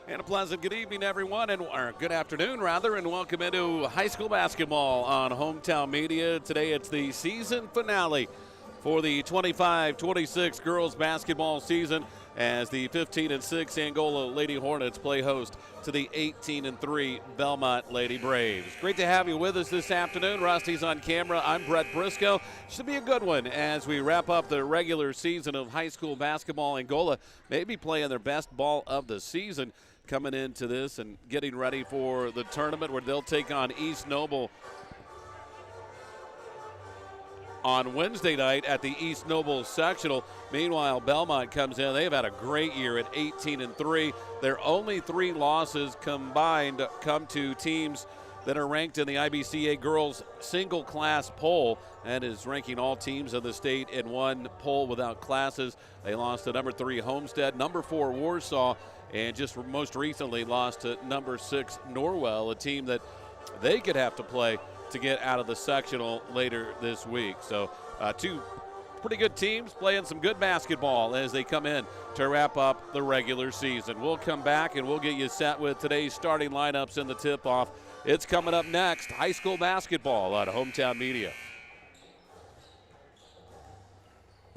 And a pleasant good evening, everyone, or good afternoon, rather, and welcome into high school basketball on Hometown Media. Today it's the season finale for the 25-26 girls basketball season as the 15-6 Angola Lady Hornets play host to the 18-3 Bellmont Lady Braves. Great to have you with us this afternoon. Rusty's on camera. I'm Brett Briscoe. Should be a good one as we wrap up the regular season of high school basketball. Angola maybe playing their best ball of the season coming into this and getting ready for the tournament where they'll take on East Noble on Wednesday night at the East Noble sectional. Meanwhile, Bellmont comes in. They've had a great year at 18-3. Their only 3 losses combined come to teams that are ranked in the IBCA girls single class poll. That is ranking all teams of the state in one poll without classes. They lost to number 3 Homestead, number 4 Warsaw, and just most recently lost to number 6 Norwell, a team that they could have to play to get out of the sectional later this week. So 2 pretty good teams playing some good basketball as they come in to wrap up the regular season. We'll come back and we'll get you set with today's starting lineups in the tip-off. It's coming up next, high school basketball on Hometown Media.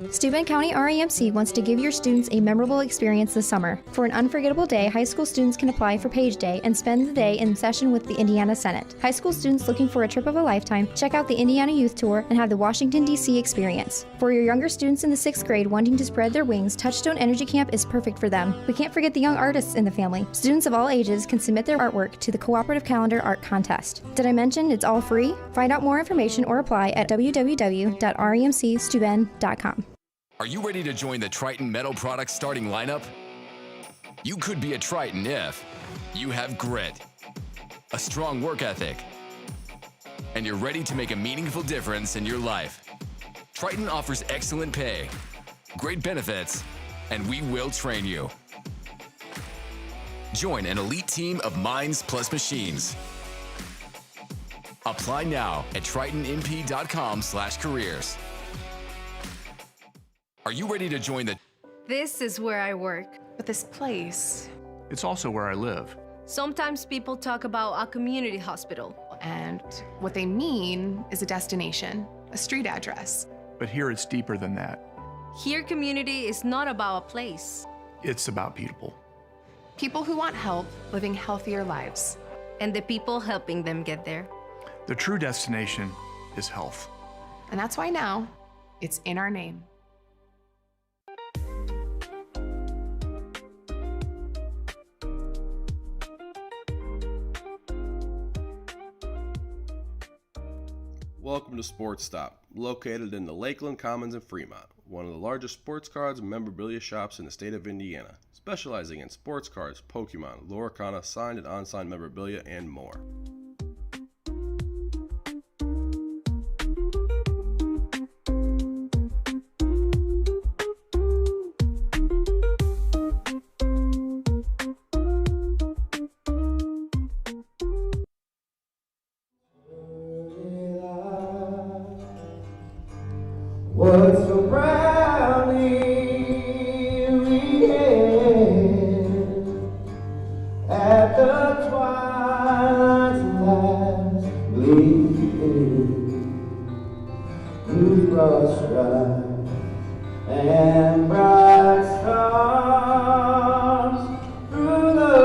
Steuben County REMC wants to give your students a memorable experience this summer. For an unforgettable day, high school students can apply for Page Day and spend the day in session with the Indiana Senate. High school students looking for a trip of a lifetime, check out the Indiana Youth Tour and have the Washington, D.C. experience. For your younger students in the 6th grade wanting to spread their wings, Touchstone Energy Camp is perfect for them. We can't forget the young artists in the family. Students of all ages can submit their artwork to the Cooperative Calendar Art Contest. Did I mention it's all free? Find out more information or apply at www.remcsteuben.com. Are you ready to join the Triton Metal Products starting lineup? You could be a Triton if you have grit, a strong work ethic, and you're ready to make a meaningful difference in your life. Triton offers excellent pay, great benefits, and we will train you. Join an elite team of minds plus machines. Apply now at tritonmp.com/careers. Are you ready to join the... This is where I work. But this place, it's also where I live. Sometimes people talk about a community hospital. and what they mean is a destination, a street address. But here it's deeper than that. Here, community is not about a place. It's about people. People who want help living healthier lives. And the people helping them get there. The true destination is health. And that's why now, it's in our name. Welcome to Sports Stop, located in the Lakeland Commons in Fremont, one of the largest sports cards and memorabilia shops in the state of Indiana, specializing in sports cards, Pokemon, Loricana, signed and unsigned memorabilia, and more. What's so proudly we hailed at the twilight's last gleaming, whose broad stripes and bright stars through the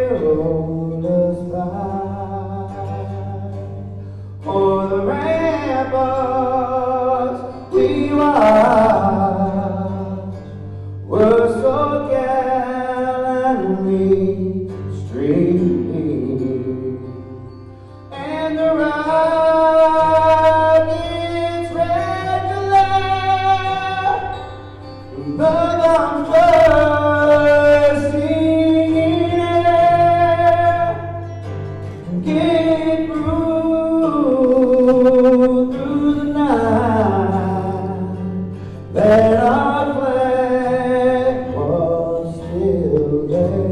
perilous fight o'er the ramparts we watched were so gallantly streaming, and the rockets' red glare, the guns bursting in air, getting through the night, that our flag was still there.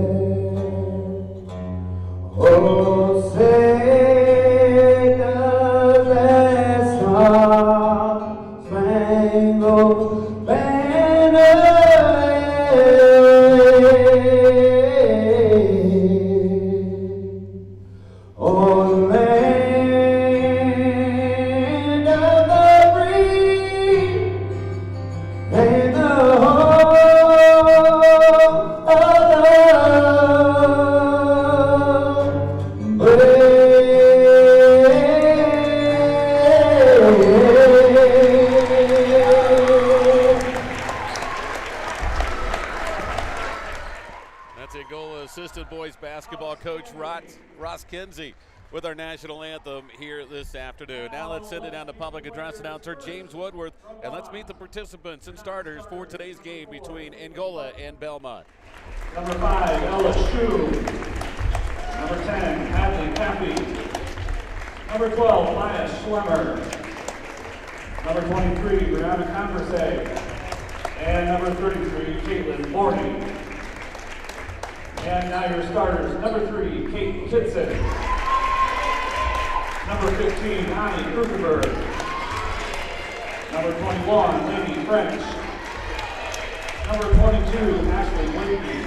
Angola assistant boys basketball coach Ross Kinsey with our national anthem here this afternoon. Now let's send it down to public address announcer James Woodworth, and let's meet the participants and starters for today's game between Angola and Bellmont. Number 5, Ella Shu. Number 10, Hadley Cappy. Number 12, Maya Schlemmer. Number 23, Brianna Converse. And number 33, Caitlin Morney. And now your starters. Number 3, Kate Kitson. Number 15, Annie Krugerberg. Number 21, Lady French. Number 22, Ashley Blakey.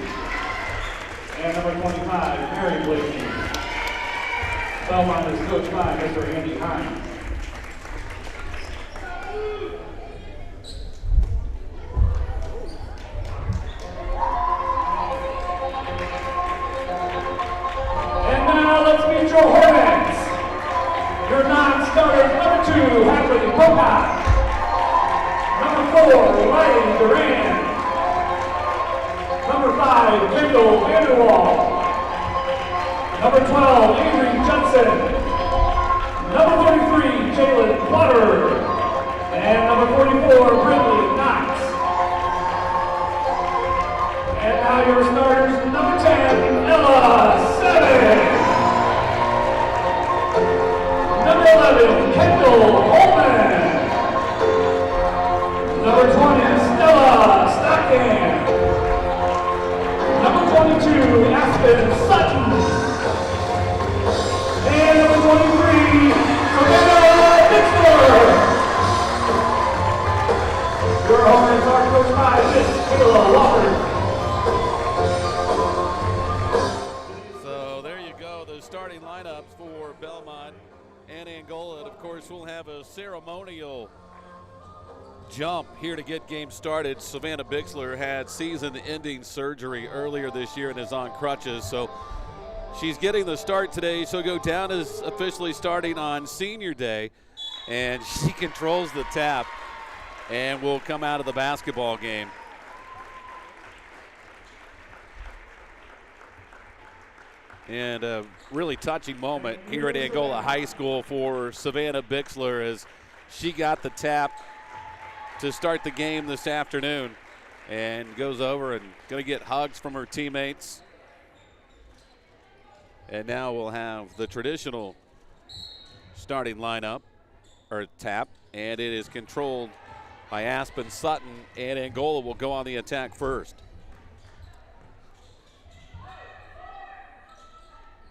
And number 25, Mary Blakey. Bellmont is coached by Mr. Andy Hines. And now let's meet your Hornets. Your non-starters, number 2, Hadley Pocock. Number 4, Riley Duran. Number 5, Kendall Vanderwall. Number 12, Avery Judson. Number 43, Jalen Potter. And number 44, Brinley Knox. And now your starters, number 10, Ella Seven. Number 11, Kendall Holman. Number 20, Stella Stockham. Number 22, Aspen Sutton. And number 23, Savannah Dixler. Your Hornets are coached by Miss Kayla Walker. So there you go, the starting lineups for Bellmont and Angola. And of course, we'll have a ceremonial jump here to get games started. Savannah Bixler had season-ending surgery earlier this year and is on crutches, so she's getting the start today. She'll go down as officially starting on senior day, and she controls the tap and will come out of the basketball game. And a really touching moment here at Angola High School for Savannah Bixler as she got the tap to start the game this afternoon and goes over and going to get hugs from her teammates. And now we'll have the traditional starting lineup, or tap, and it is controlled by Aspen Sutton, and Angola will go on the attack first.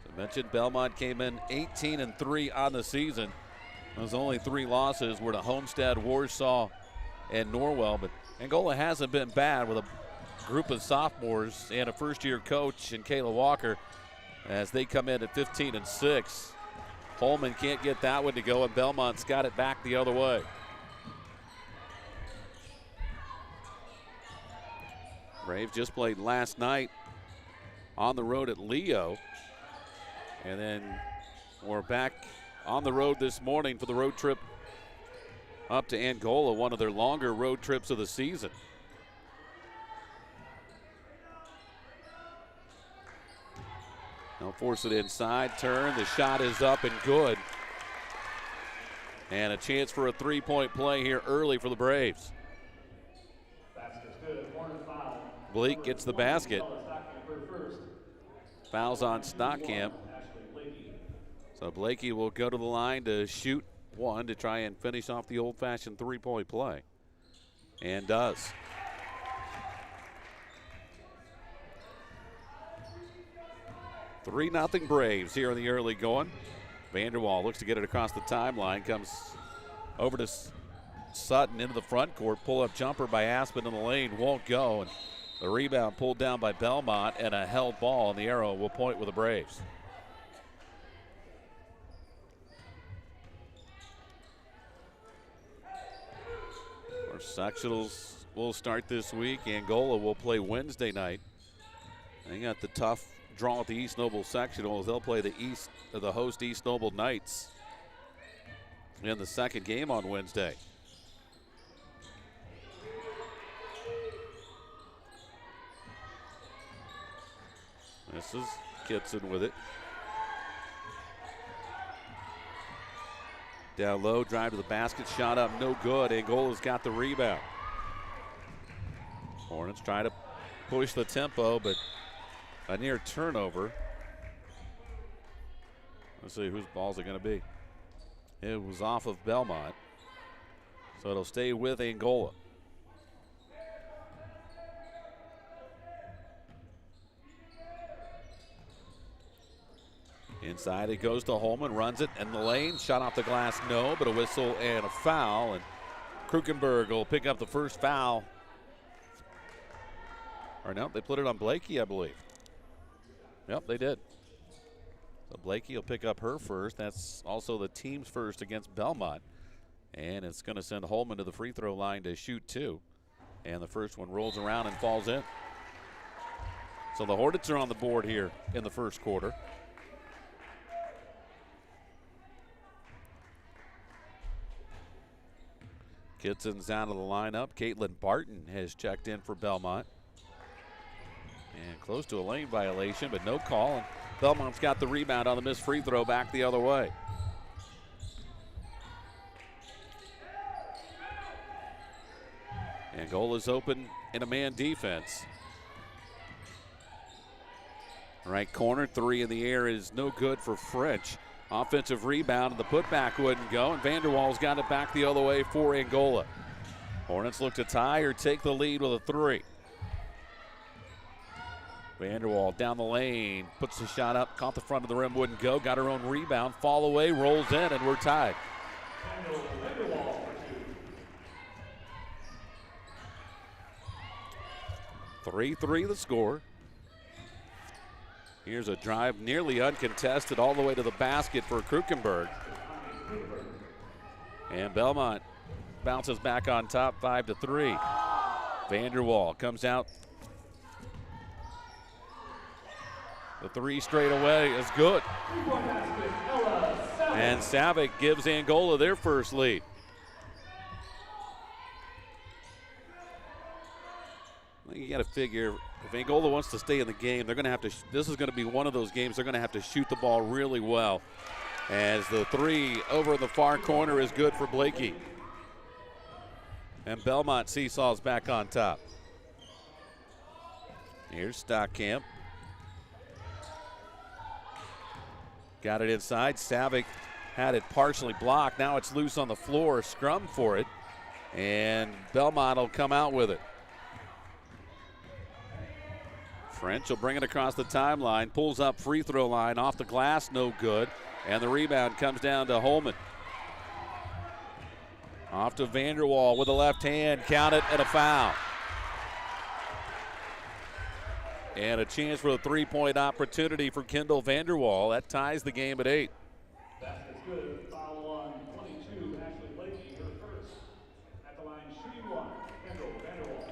I mentioned Bellmont came in 18-3 on the season. Those only 3 losses were to Homestead, Warsaw, and Norwell, but Angola hasn't been bad with a group of sophomores and a first-year coach in Kayla Walker as they come in at 15-6. Holman can't get that one to go, and Bellmont's got it back the other way. Braves just played last night on the road at Leo, and then we're back on the road this morning for the road trip up to Angola, one of their longer road trips of the season. They'll force it inside, turn, the shot is up and good. And a chance for a three-point play here early for the Braves. Bleak gets the basket. Fouls on Stockham. So Blakey will go to the line to shoot one to try and finish off the old-fashioned three-point play. And does. (3-0) Braves here in the early going. Vanderwall looks to get it across the timeline. Comes over to Sutton into the front court. Pull-up jumper by Aspen in the lane. Won't go. And the rebound pulled down by Bellmont, and a held ball, and the arrow will point with the Braves. Our sectionals will start this week. Angola will play Wednesday night. They got the tough draw at the East Noble sectionals. They'll play the host East Noble Knights in the second game on Wednesday. This is Kitson with it. Down low, drive to the basket, shot up, no good. Angola's got the rebound. Hornets try to push the tempo, but a near turnover. Let's see whose ball's it going to be. It was off of Bellmont, so it'll stay with Angola. Inside it goes to Holman, runs it in the lane, shot off the glass, no, but a whistle and a foul, and Krukenberg will pick up the first foul. Or no, they put it on Blakey, I believe. Yep, they did. So Blakey will pick up her first. That's also the team's first against Bellmont. And it's going to send Holman to the free throw line to shoot two. And the first one rolls around and falls in. So the Hornets are on the board here in the first quarter. Kitson's out of the lineup. Caitlin Barton has checked in for Bellmont. And close to a lane violation, but no call. And Belmont's got the rebound on the missed free throw back the other way. Angola's open in a man defense. Right corner, three in the air is no good for French. Offensive rebound, and the putback wouldn't go, and Vanderwaal's got it back the other way for Angola. Hornets look to tie or take the lead with a three. Vanderwaal down the lane, puts the shot up, caught the front of the rim, wouldn't go, got her own rebound, fall away, rolls in, and we're tied. 3-3 the score. Here's a drive nearly uncontested all the way to the basket for Krukenberg. And Bellmont bounces back on top 5-3. Vanderwaal comes out. The three straight away is good. And Savic gives Angola their first lead. You got to figure if Angola wants to stay in the game, they're going to have to. This is going to be one of those games they're going to have to shoot the ball really well. As the three over in the far corner is good for Blakey. And Bellmont seesaws back on top. Here's Stockamp. Got it inside. Savic had it partially blocked. Now it's loose on the floor. Scrum for it. And Bellmont will come out with it. French will bring it across the timeline, pulls up free throw line, off the glass, no good. And the rebound comes down to Holman. Off to Vanderwaal with the left hand, count it, and a foul. And a chance for a three-point opportunity for Kendall Vanderwaal. That ties the game at 8. Basket's good. Foul on 22, Ashley Blakey, her first. At the line, shooting one, Kendall Vanderwaal.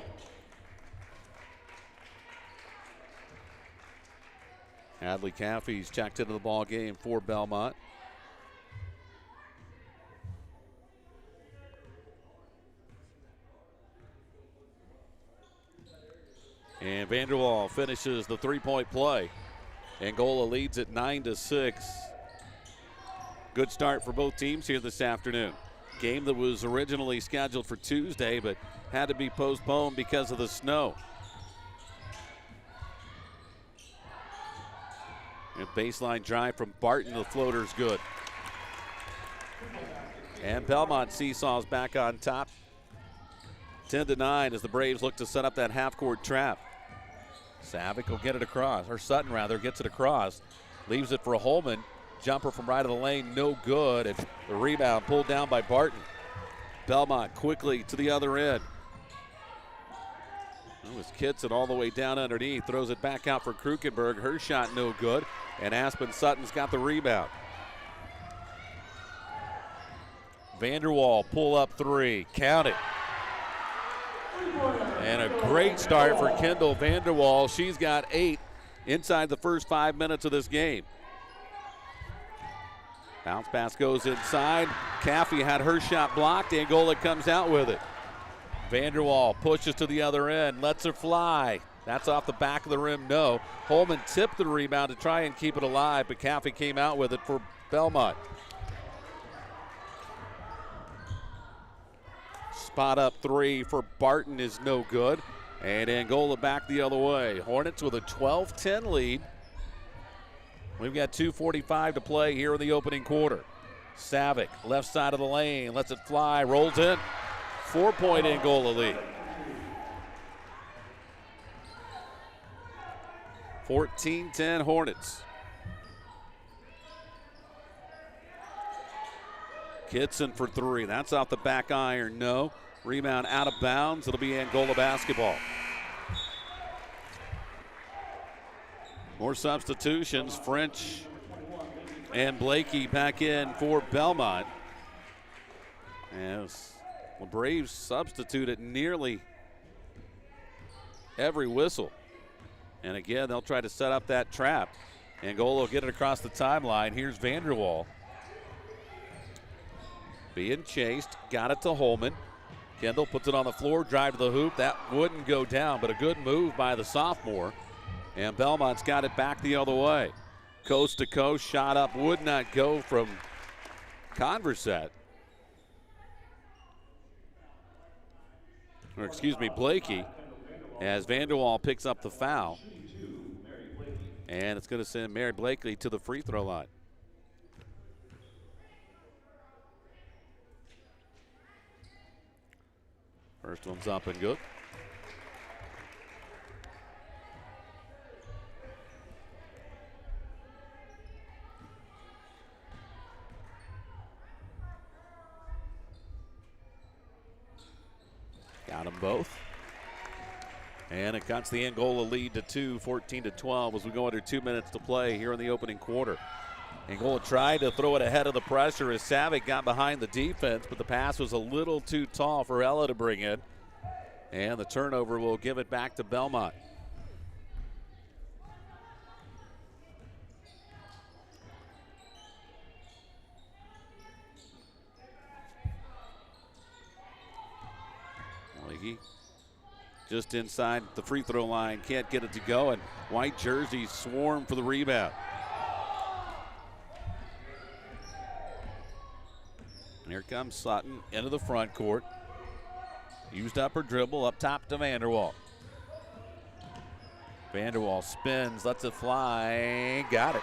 Hadley Caffey's checked into the ball game for Bellmont. And Vanderwaal finishes the three-point play. Angola leads at 9-6. Good start for both teams here this afternoon. Game that was originally scheduled for Tuesday but had to be postponed because of the snow. And baseline drive from Barton, the floater's good. And Bellmont seesaws back on top. 10-9 as the Braves look to set up that half-court trap. Savic will get it across, or Sutton rather, gets it across. Leaves it for Holman. Jumper from right of the lane, no good. And the rebound pulled down by Barton. Bellmont quickly to the other end. It was Kitson all the way down underneath. Throws it back out for Krukenberg. Her shot no good. And Aspen Sutton's got the rebound. Vanderwaal pull up three. Count it. And a great start for Kendall Vanderwaal. She's got 8 inside the first 5 minutes of this game. Bounce pass goes inside. Caffey had her shot blocked. Angola comes out with it. Vanderwaal pushes to the other end, lets her fly. That's off the back of the rim, no. Holman tipped the rebound to try and keep it alive, but Caffey came out with it for Bellmont. Spot up three for Barton is no good. And Angola back the other way. Hornets with a 12-10 lead. We've got 2:45 to play here in the opening quarter. Savick, left side of the lane, lets it fly, rolls in. 4-point Angola lead. 14-10 Hornets. Kitson for three. That's off the back iron, no. Rebound out of bounds. It'll be Angola basketball. More substitutions. French and Blakey back in for Bellmont. As the Braves substitute at nearly every whistle. And again, they'll try to set up that trap. Angola will get it across the timeline. Here's Vanderwall. Being chased, got it to Holman. Kendall puts it on the floor, drive to the hoop. That wouldn't go down, but a good move by the sophomore. And Belmont's got it back the other way. Coast to coast, shot up, would not go from Converset. Or excuse me, Blakey, as Vanderwall picks up the foul. And it's going to send Mary Blakely to the free throw line. First one's up and good. Got them both. And it cuts the Angola lead to 2, 14-12 as we go under 2 minutes to play here in the opening quarter. Angola tried to throw it ahead of the pressure as Savick got behind the defense, but the pass was a little too tall for Ella to bring in. And the turnover will give it back to Bellmont. Leahy just inside the free throw line, can't get it to go, and white jerseys swarm for the rebound. And here comes Sutton into the front court. Used up her dribble, up top to Vanderwall. Vanderwall spins, lets it fly, got it.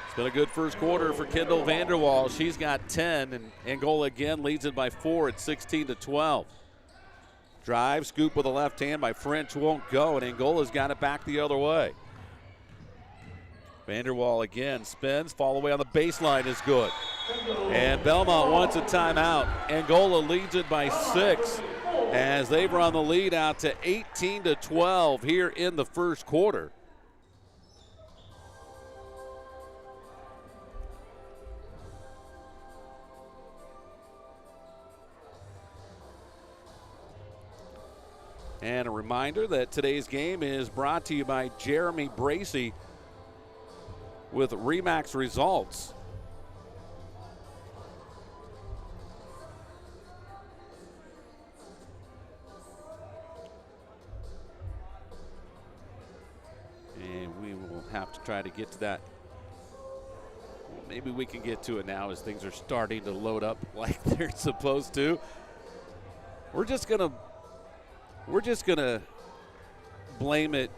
It's been a good first quarter for Kendall Vanderwall. She's got 10, and Angola again leads it by 4 at 16-12. Drive, scoop with the left hand by French, won't go, and Angola's got it back the other way. Vanderwall again spins, fall away on the baseline is good. And Bellmont wants a timeout. Angola leads it by 6 as they've run the lead out to 18-12 here in the first quarter. And a reminder that today's game is brought to you by Jeremy Bracey with Remax Results. And we will have to try to get to that. Maybe we can get to it now as things are starting to load up like they're supposed to. We're just gonna blame it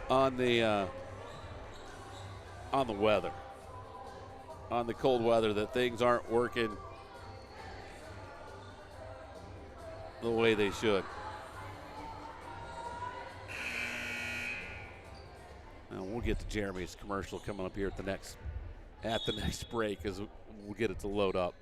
on the weather, on the cold weather, that things aren't working the way they should. Now we'll get to Jeremy's commercial coming up here at the next break as we'll get it to load up.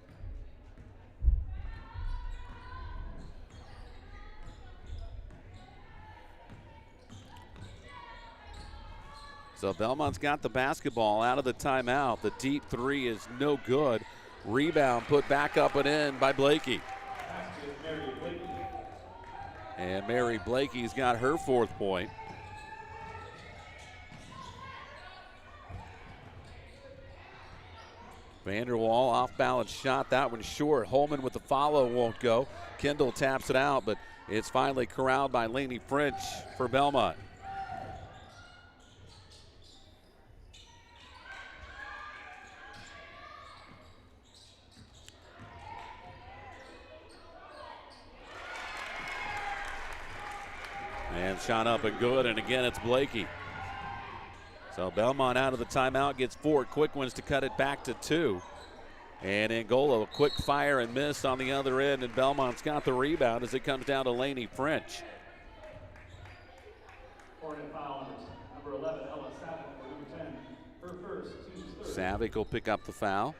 So Belmont's got the basketball out of the timeout. The deep three is no good. Rebound put back up and in by Blakey. And Mary Blakey's got her 4th point. Vanderwall off balance shot. That one short. Holman with the follow won't go. Kendall taps it out, but it's finally corralled by Laney French for Bellmont. And shot up and good, and again it's Blakey. So Bellmont out of the timeout, gets 4 quick ones to cut it back to 2. And Angola, a quick fire and miss on the other end, and Bellmont's got the rebound as it comes down to Laney French. Hornet foul, number 11, Ella Savick, for number 10. Her first, team's third. Savick will pick up the foul.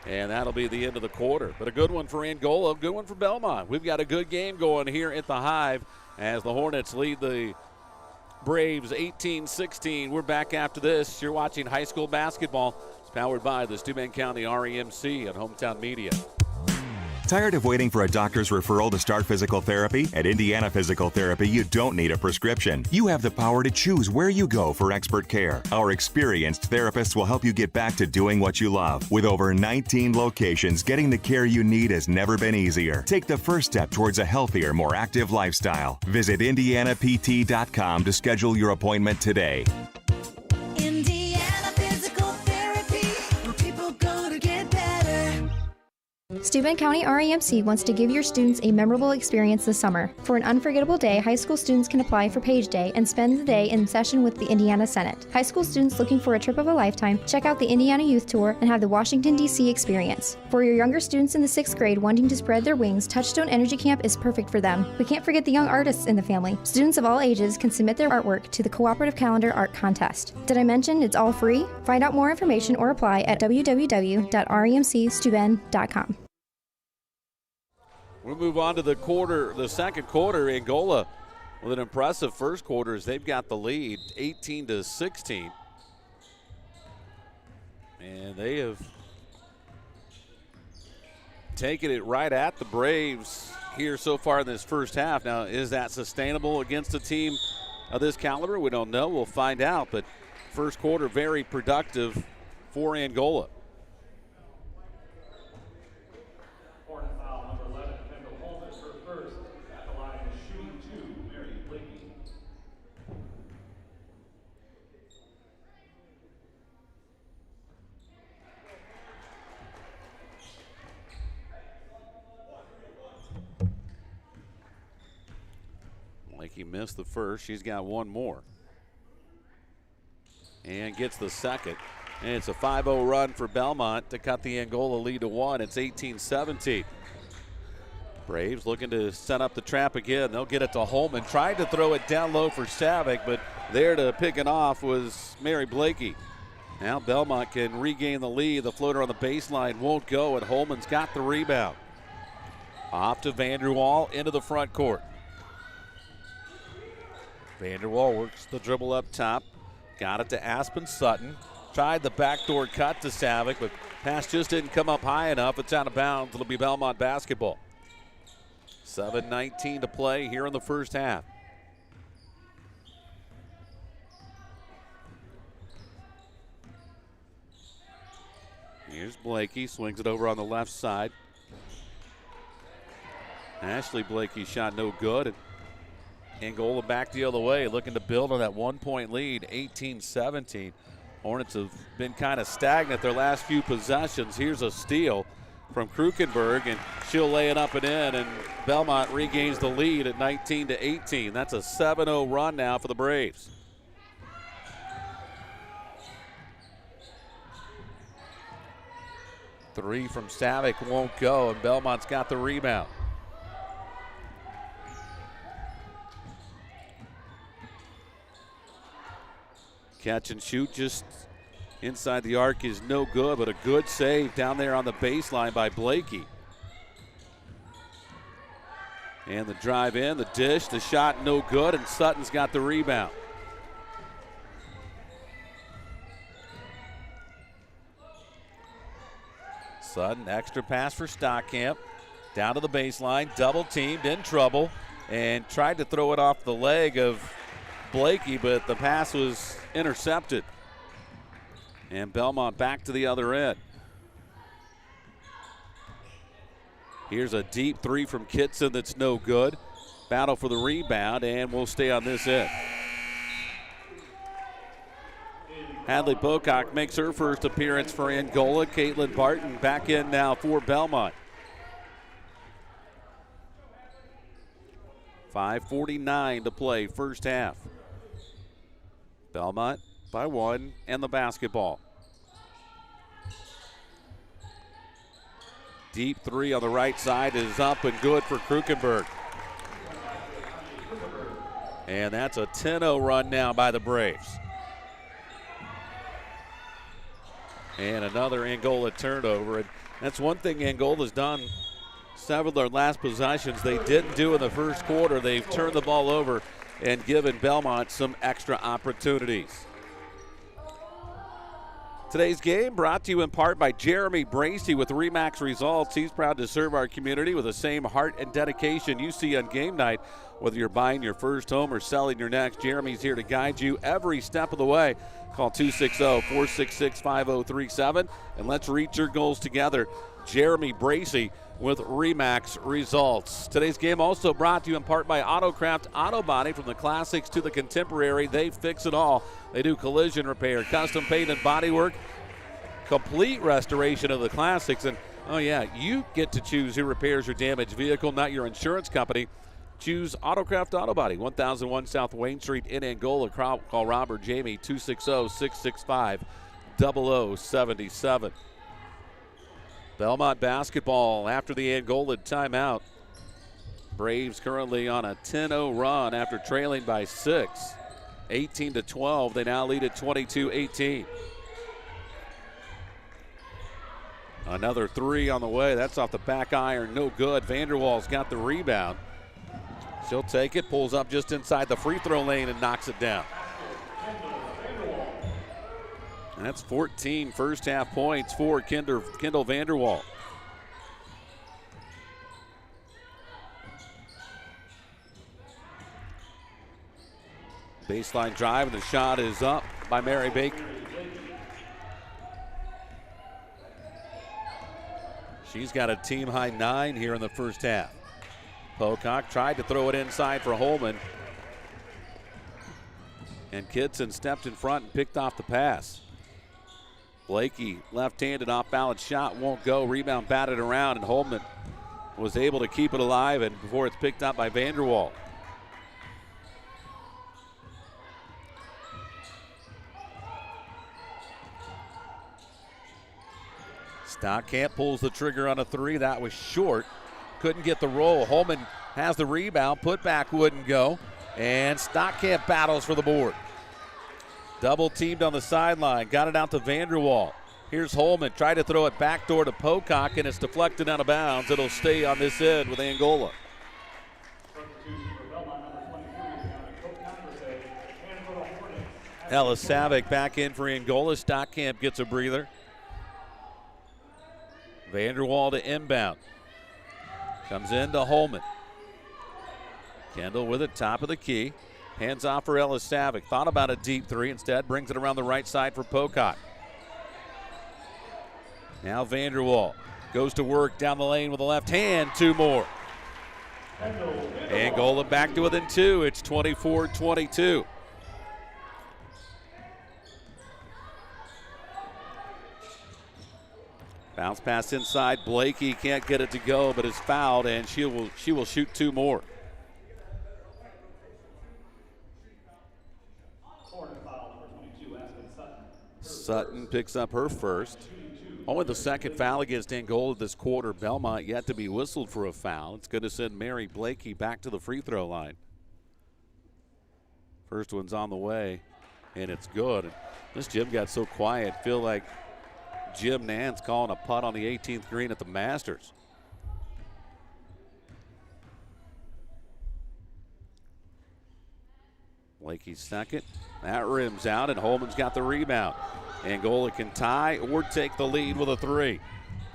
And that'll be the end of the quarter. But a good one for Angola, good one for Bellmont. We've got a good game going here at the Hive as the Hornets lead the Braves 18-16. We're back after this. You're watching high school basketball. It's powered by the Steuben County REMC and Hometown Media. Tired of waiting for a doctor's referral to start physical therapy? At Indiana Physical Therapy, you don't need a prescription. You have the power to choose where you go for expert care. Our experienced therapists will help you get back to doing what you love. With over 19 locations, getting the care you need has never been easier. Take the first step towards a healthier, more active lifestyle. Visit IndianaPT.com to schedule your appointment today. Indiana Physical Therapy, where people go to get better. Steuben County REMC wants to give your students a memorable experience this summer. For an unforgettable day, high school students can apply for Page Day and spend the day in session with the Indiana Senate. High school students looking for a trip of a lifetime, check out the Indiana Youth Tour and have the Washington, D.C. experience. For your younger students in the 6th grade wanting to spread their wings, Touchstone Energy Camp is perfect for them. We can't forget the young artists in the family. Students of all ages can submit their artwork to the Cooperative Calendar Art Contest. Did I mention it's all free? Find out more information or apply at www.remcsteuben.com. We'll move on to the second quarter. Angola with an impressive first quarter as they've got the lead 18-16. And they have taken it right at the Braves here so far in this first half. Now, is that sustainable against a team of this caliber? We don't know. We'll find out. But first quarter very productive for Angola. He missed the first. She's got one more. And gets the second. And it's a 5-0 run for Bellmont to cut the Angola lead to 1. It's 18-17. Braves looking to set up the trap again. They'll get it to Holman. Tried to throw it down low for Savick, but there to pick it off was Mary Blakey. Now Bellmont can regain the lead. The floater on the baseline won't go, and Holman's got the rebound. Off to Vanderwall into the front court. Vanderwall works the dribble up top. Got it to Aspen Sutton. Tried the backdoor cut to Savick, but pass just didn't come up high enough. It's out of bounds. It'll be Bellmont basketball. 7:19 to play here in the first half. Here's Blakey, swings it over on the left side. Ashley Blakey shot no good. And Angola back the other way, looking to build on that 1-point lead, 18-17. Hornets have been kind of stagnant their last few possessions. Here's a steal from Krukenberg, and she'll lay it up and in, and Bellmont regains the lead at 19-18. That's a 7-0 run now for the Braves. Three from Savick won't go, and Bellmont's got the rebound. Catch and shoot just inside the arc is no good, but a good save down there on the baseline by Blakey. And the drive in, the dish, the shot no good, and Sutton's got the rebound. Sutton, extra pass for Stockamp. Down to the baseline, double teamed, in trouble, and tried to throw it off the leg of Blakey, but the pass was intercepted. And Bellmont back to the other end. Here's a deep three from Kitson that's no good. Battle for the rebound, and we'll stay on this end. Hadley Pocock makes her first appearance for Angola. Caitlin Barton back in now for Bellmont. 5:49 to play, first half. Bellmont by 1 and the basketball. Deep three on the right side is up and good for Krukenberg. And that's a 10-0 run now by the Braves. And another Angola turnover. And that's one thing Angola's done. Several of their last possessions they didn't do in the first quarter. They've turned the ball over and given Bellmont some extra opportunities. Today's game brought to you in part by Jeremy Bracey with RE/MAX Results. He's proud to serve our community with the same heart and dedication you see on game night. Whether you're buying your first home or selling your next, Jeremy's here to guide you every step of the way. Call 260-466-5037 and let's reach your goals together. Jeremy Bracey with RE/MAX Results. Today's game also brought to you in part by Autocraft Auto Body. From the classics to the contemporary, they fix it all. They do collision repair, custom paint and body work, complete restoration of the classics. And oh yeah, you get to choose who repairs your damaged vehicle, not your insurance company. Choose Autocraft Auto Body, 1001 South Wayne Street in Angola. Call Rob or Jamie, 260-665-0077. Bellmont basketball after the Angola timeout. Braves currently on a 10-0 run after trailing by 6. 18-12, they now lead at 22-18. Another three on the way. That's off the back iron, no good. Vanderwaal's got the rebound. She'll take it, pulls up just inside the free throw lane and knocks it down. And that's 14 first half points for Kendall Vanderwaal. Baseline drive, and the shot is up by Mary Baker. She's got a team high 9 here in the first half. Pocock tried to throw it inside for Holman. And Kitson stepped in front and picked off the pass. Blakey, left-handed off-balance shot, won't go. Rebound batted around, and Holman was able to keep it alive and before it's picked up by Vanderwaal. Stockamp pulls the trigger on a three. That was short. Couldn't get the roll. Holman has the rebound. Putback wouldn't go. And Stockamp battles for the board. Double teamed on the sideline. Got it out to Vanderwaal. Here's Holman. Tried to throw it backdoor to Pocock, and it's deflected out of bounds. It'll stay on this end with Angola. Ellis Savick back in for Angola. Stockamp gets a breather. Vanderwaal to inbound. Comes in to Holman. Kendall with it, top of the key. Hands off for Ellis Savick. Thought about a deep three. Instead, brings it around the right side for Pocock. Now Vanderwaal goes to work down the lane with the left hand. 2 more. Angola back to within 2. It's 24-22. Bounce pass inside. Blakey can't get it to go, but is fouled, and she will shoot 2 more. Sutton picks up her first. Only the second foul against Angola this quarter. Bellmont yet to be whistled for a foul. It's going to send Mary Blakey back to the free throw line. First one's on the way, and it's good. This gym got so quiet. Feel like Jim Nance calling a putt on the 18th green at the Masters. Blakey's second. That rims out, and Holman's got the rebound. Angola can tie or take the lead with a 3.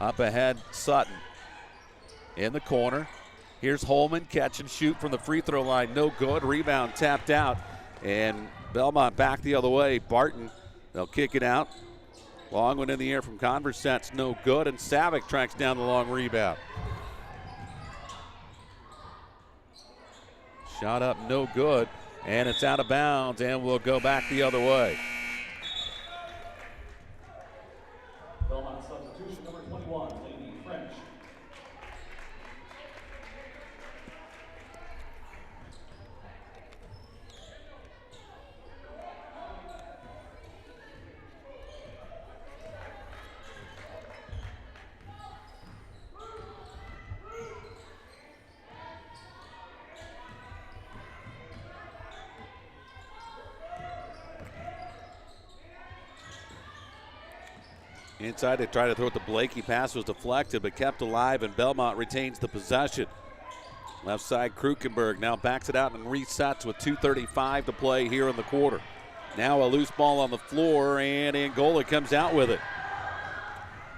Up ahead, Sutton. In the corner. Here's Holman, catch and shoot from the free throw line. No good. Rebound tapped out. And Bellmont back the other way. Barton, they'll kick it out. Long one in the air from Converse. That's no good. And Savick tracks down the long rebound. Shot up, no good. And it's out of bounds, and we'll go back the other way. Bellmont substitution number 21, Lady French. Inside, they try to throw it to Blakey. Pass was deflected, but kept alive, and Bellmont retains the possession. Left side, Krukenberg now backs it out and resets with 2:35 to play here in the quarter. Now a loose ball on the floor, and Angola comes out with it.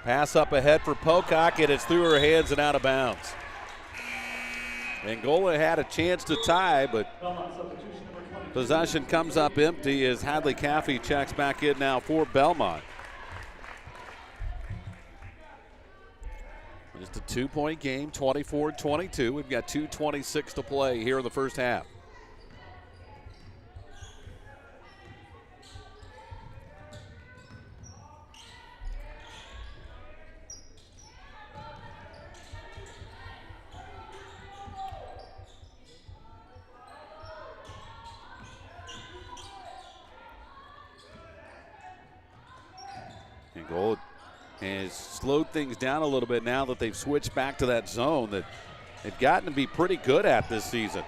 Pass up ahead for Pocock, and it's through her hands and out of bounds. Angola had a chance to tie, but possession comes up empty as Hadley Caffey checks back in now for Bellmont. Just a 2-point game, 24-22. We've got 2:26 to play here in the first half. Angola has slowed things down a little bit now that they've switched back to that zone that they've gotten to be pretty good at this season.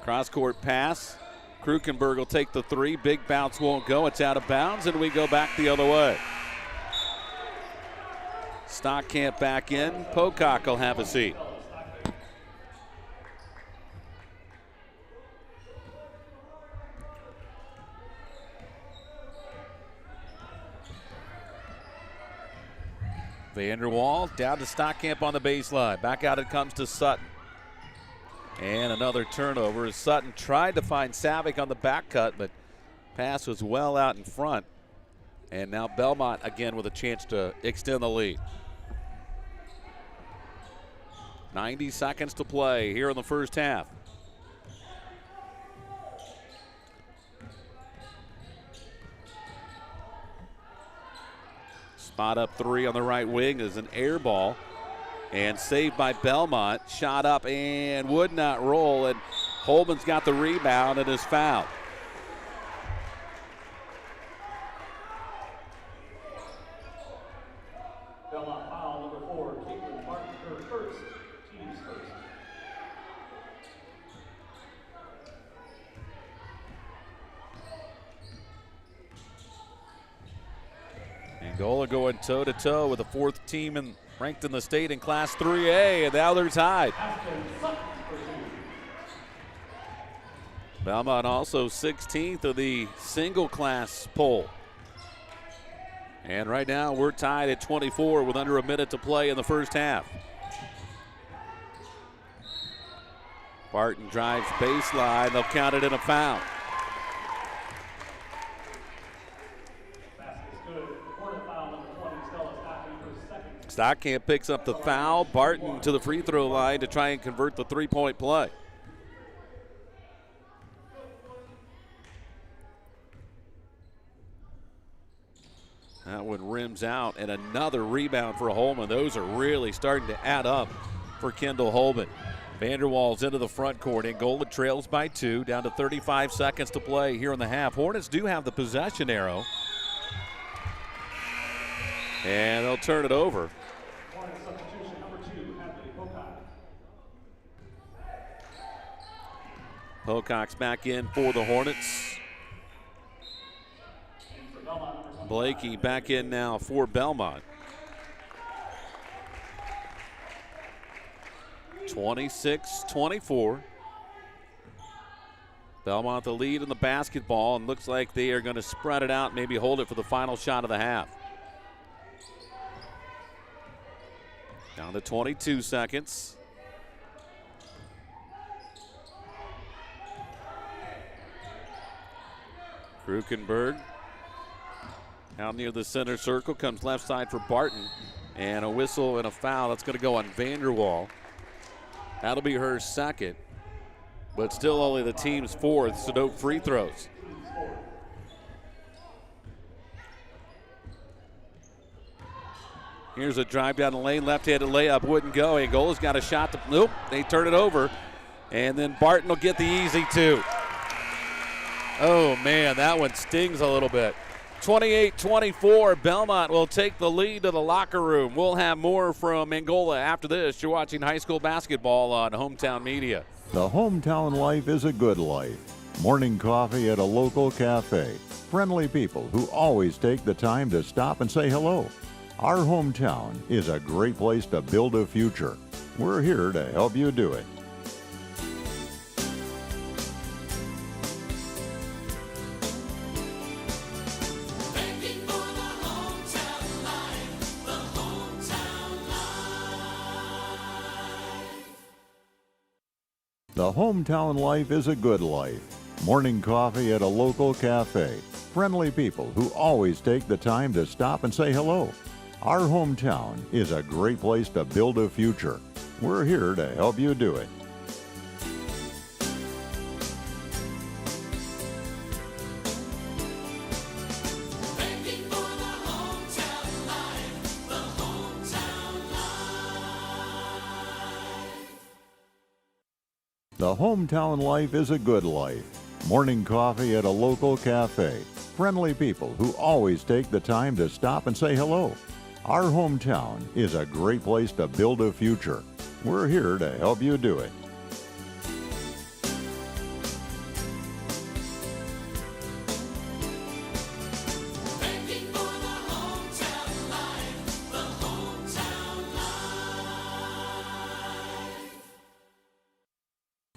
Cross-court pass. Krukenberg will take the three. Big bounce won't go. It's out of bounds, and we go back the other way. Stockamp back in. Pocock will have a seat. Vanderwall down to Stockamp on the baseline. Back out it comes to Sutton. And another turnover as Sutton tried to find Savick on the back cut, but pass was well out in front. And now Bellmont again with a chance to extend the lead. 90 seconds to play here in the first half. Spot up three on the right wing is an air ball. And saved by Bellmont. Shot up and would not roll. And Holman's got the rebound and is fouled. Bellmont foul number 4, Caitlin Martin, her first, team's first. Angola going toe-to-toe with the fourth team ranked in the state in Class 3A, and now they're tied. Bellmont also 16th of the single class poll. And right now we're tied at 24 with under a minute to play in the first half. Barton drives baseline. They'll count it in a foul. Stockamp picks up the foul. Barton to the free throw line to try and convert the three-point play. That one rims out, and another rebound for Holman. Those are really starting to add up for Kendall Holman. Vanderwall's into the front court. Angola trails by 2, down to 35 seconds to play here in the half. Hornets do have the possession arrow. And they'll turn it over. Substitution number 2, Hadley Pocock. Pocock's back in for the Hornets. Blakey back in now for Bellmont. 26-24. Bellmont the lead in the basketball, and looks like they are going to spread it out, maybe hold it for the final shot of the half. Down to 22 seconds. Krukenberg out near the center circle, comes left side for Barton. And a whistle and a foul. That's going to go on Vanderwall. That'll be her second, but still only the team's fourth, so no free throws. Here's a drive down the lane, left-handed layup, wouldn't go. Angola's got a shot. Nope, they turn it over. And then Barton will get the easy two. Oh, man, that one stings a little bit. 28-24, Bellmont will take the lead to the locker room. We'll have more from Angola after this. You're watching high school basketball on Hometown Media. The hometown life is a good life. Morning coffee at a local cafe. Friendly people who always take the time to stop and say hello. Our hometown is a great place to build a future. We're here to help you do it. The hometown life is a good life. Morning coffee at a local cafe. Friendly people who always take the time to stop and say hello. Our hometown is a great place to build a future. We're here to help you do it. The hometown life is a good life. Morning coffee at a local cafe. Friendly people who always take the time to stop and say hello. Our hometown is a great place to build a future. We're here to help you do it.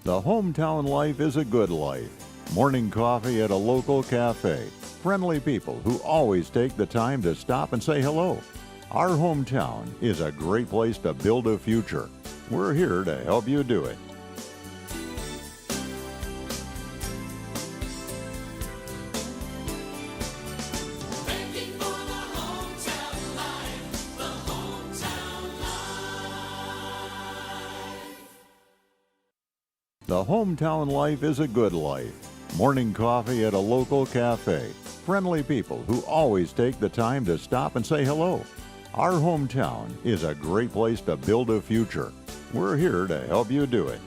The hometown life is a good life. Morning coffee at a local cafe. Friendly people who always take the time to stop and say hello. Our hometown is a great place to build a future. We're here to help you do it. The hometown life is a good life. Morning coffee at a local cafe. Friendly people who always take the time to stop and say hello. Our hometown is a great place to build a future. We're here to help you do it.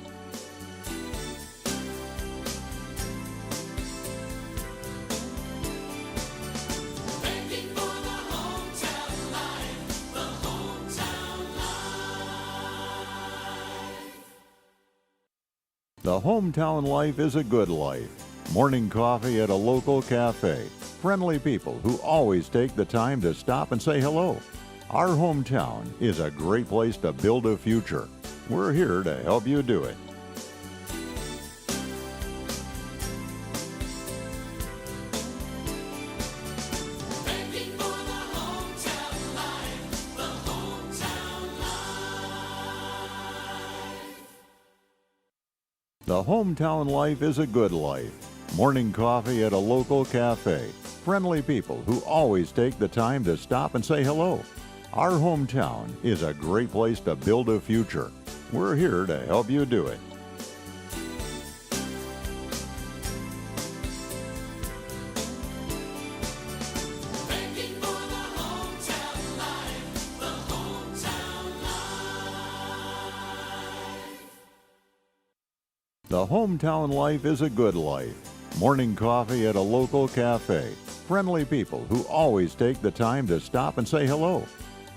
The hometown life is a good life. Morning coffee at a local cafe. Friendly people who always take the time to stop and say hello. Our hometown is a great place to build a future. We're here to help you do it. The hometown life is a good life. Morning coffee at a local cafe. Friendly people who always take the time to stop and say hello. Our hometown is a great place to build a future. We're here to help you do it. The hometown life is a good life. Morning coffee at a local cafe. Friendly people who always take the time to stop and say hello.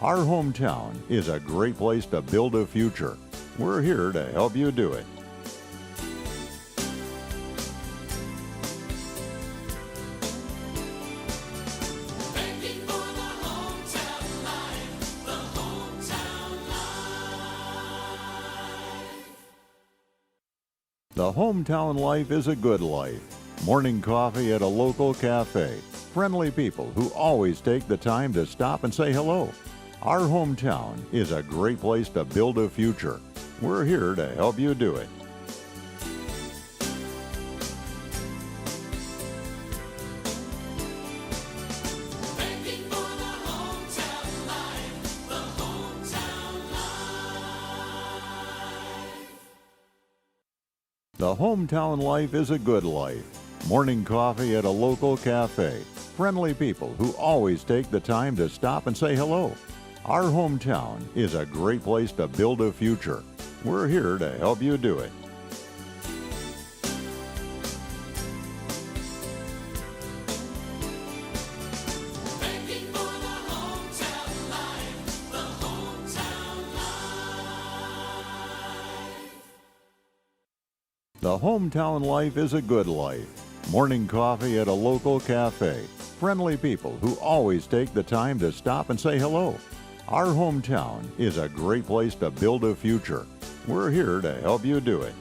Our hometown is a great place to build a future. We're here to help you do it. The hometown life is a good life. Morning coffee at a local cafe. Friendly people who always take the time to stop and say hello. Our hometown is a great place to build a future. We're here to help you do it. The hometown life is a good life. Morning coffee at a local cafe. Friendly people who always take the time to stop and say hello. Our hometown is a great place to build a future. We're here to help you do it. The hometown life is a good life. Morning coffee at a local cafe. Friendly people who always take the time to stop and say hello. Our hometown is a great place to build a future. We're here to help you do it.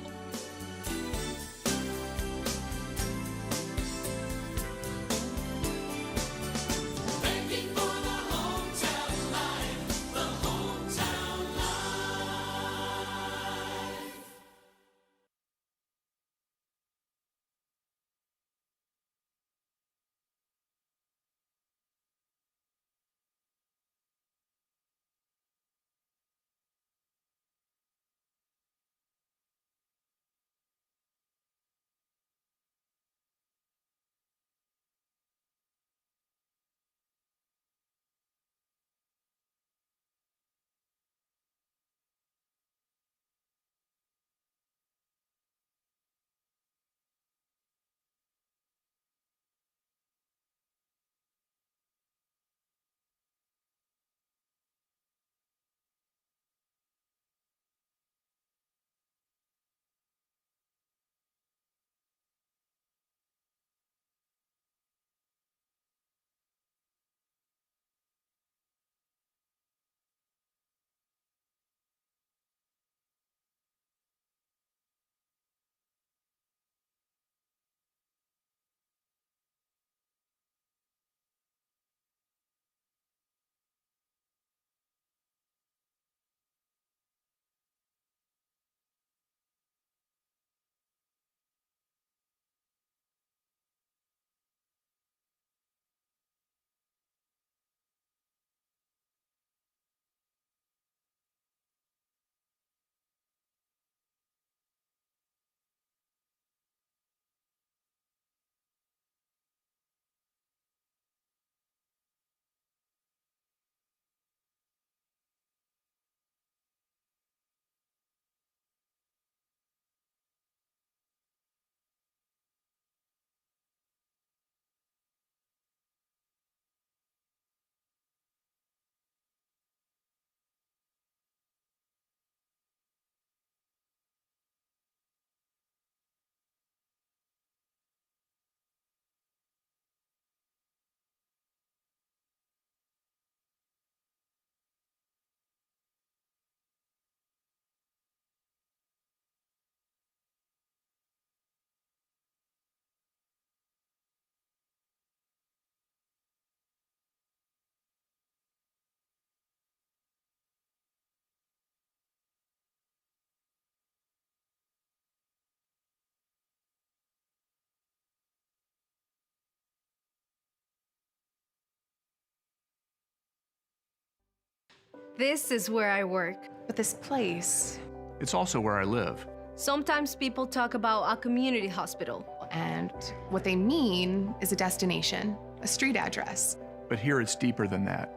This is where I work. But this place, It's also where I live. Sometimes people talk about a community hospital. and what they mean is a destination, a street address. But here it's deeper than that.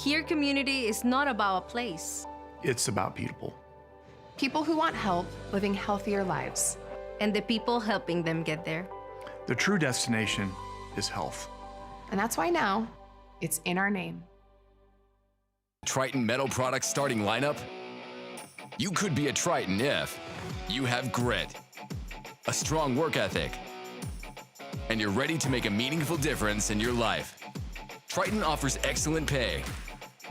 Here, community is not about a place. It's about people. People who want help living healthier lives. And the people helping them get there. The true destination is health. And that's why now it's in our name. Triton Metal Products starting lineup? You could be a Triton if you have grit, a strong work ethic, and you're ready to make a meaningful difference in your life. Triton offers excellent pay,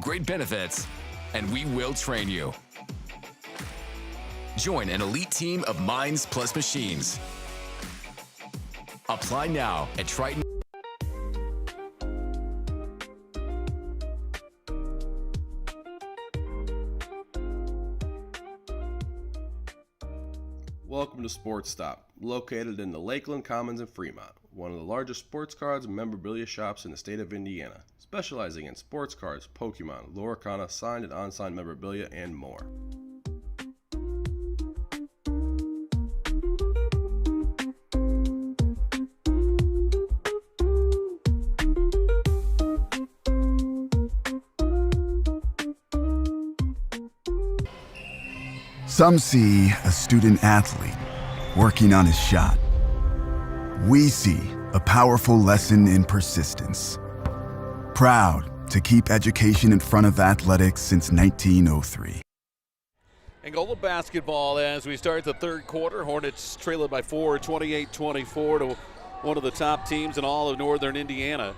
great benefits, and we will train you. Join an elite team of minds plus machines. Apply now at Triton. Welcome to Sports Stop, located in the Lakeland Commons in Fremont, one of the largest sports cards and memorabilia shops in the state of Indiana, specializing in sports cards, Pokemon, Loricana, signed and unsigned memorabilia, and more. Some see a student athlete working on his shot. We see a powerful lesson in persistence. Proud to keep education in front of athletics since 1903. Angola basketball as we start the third quarter. Hornets trailing by 4, 28-24 to one of the top teams in all of northern Indiana.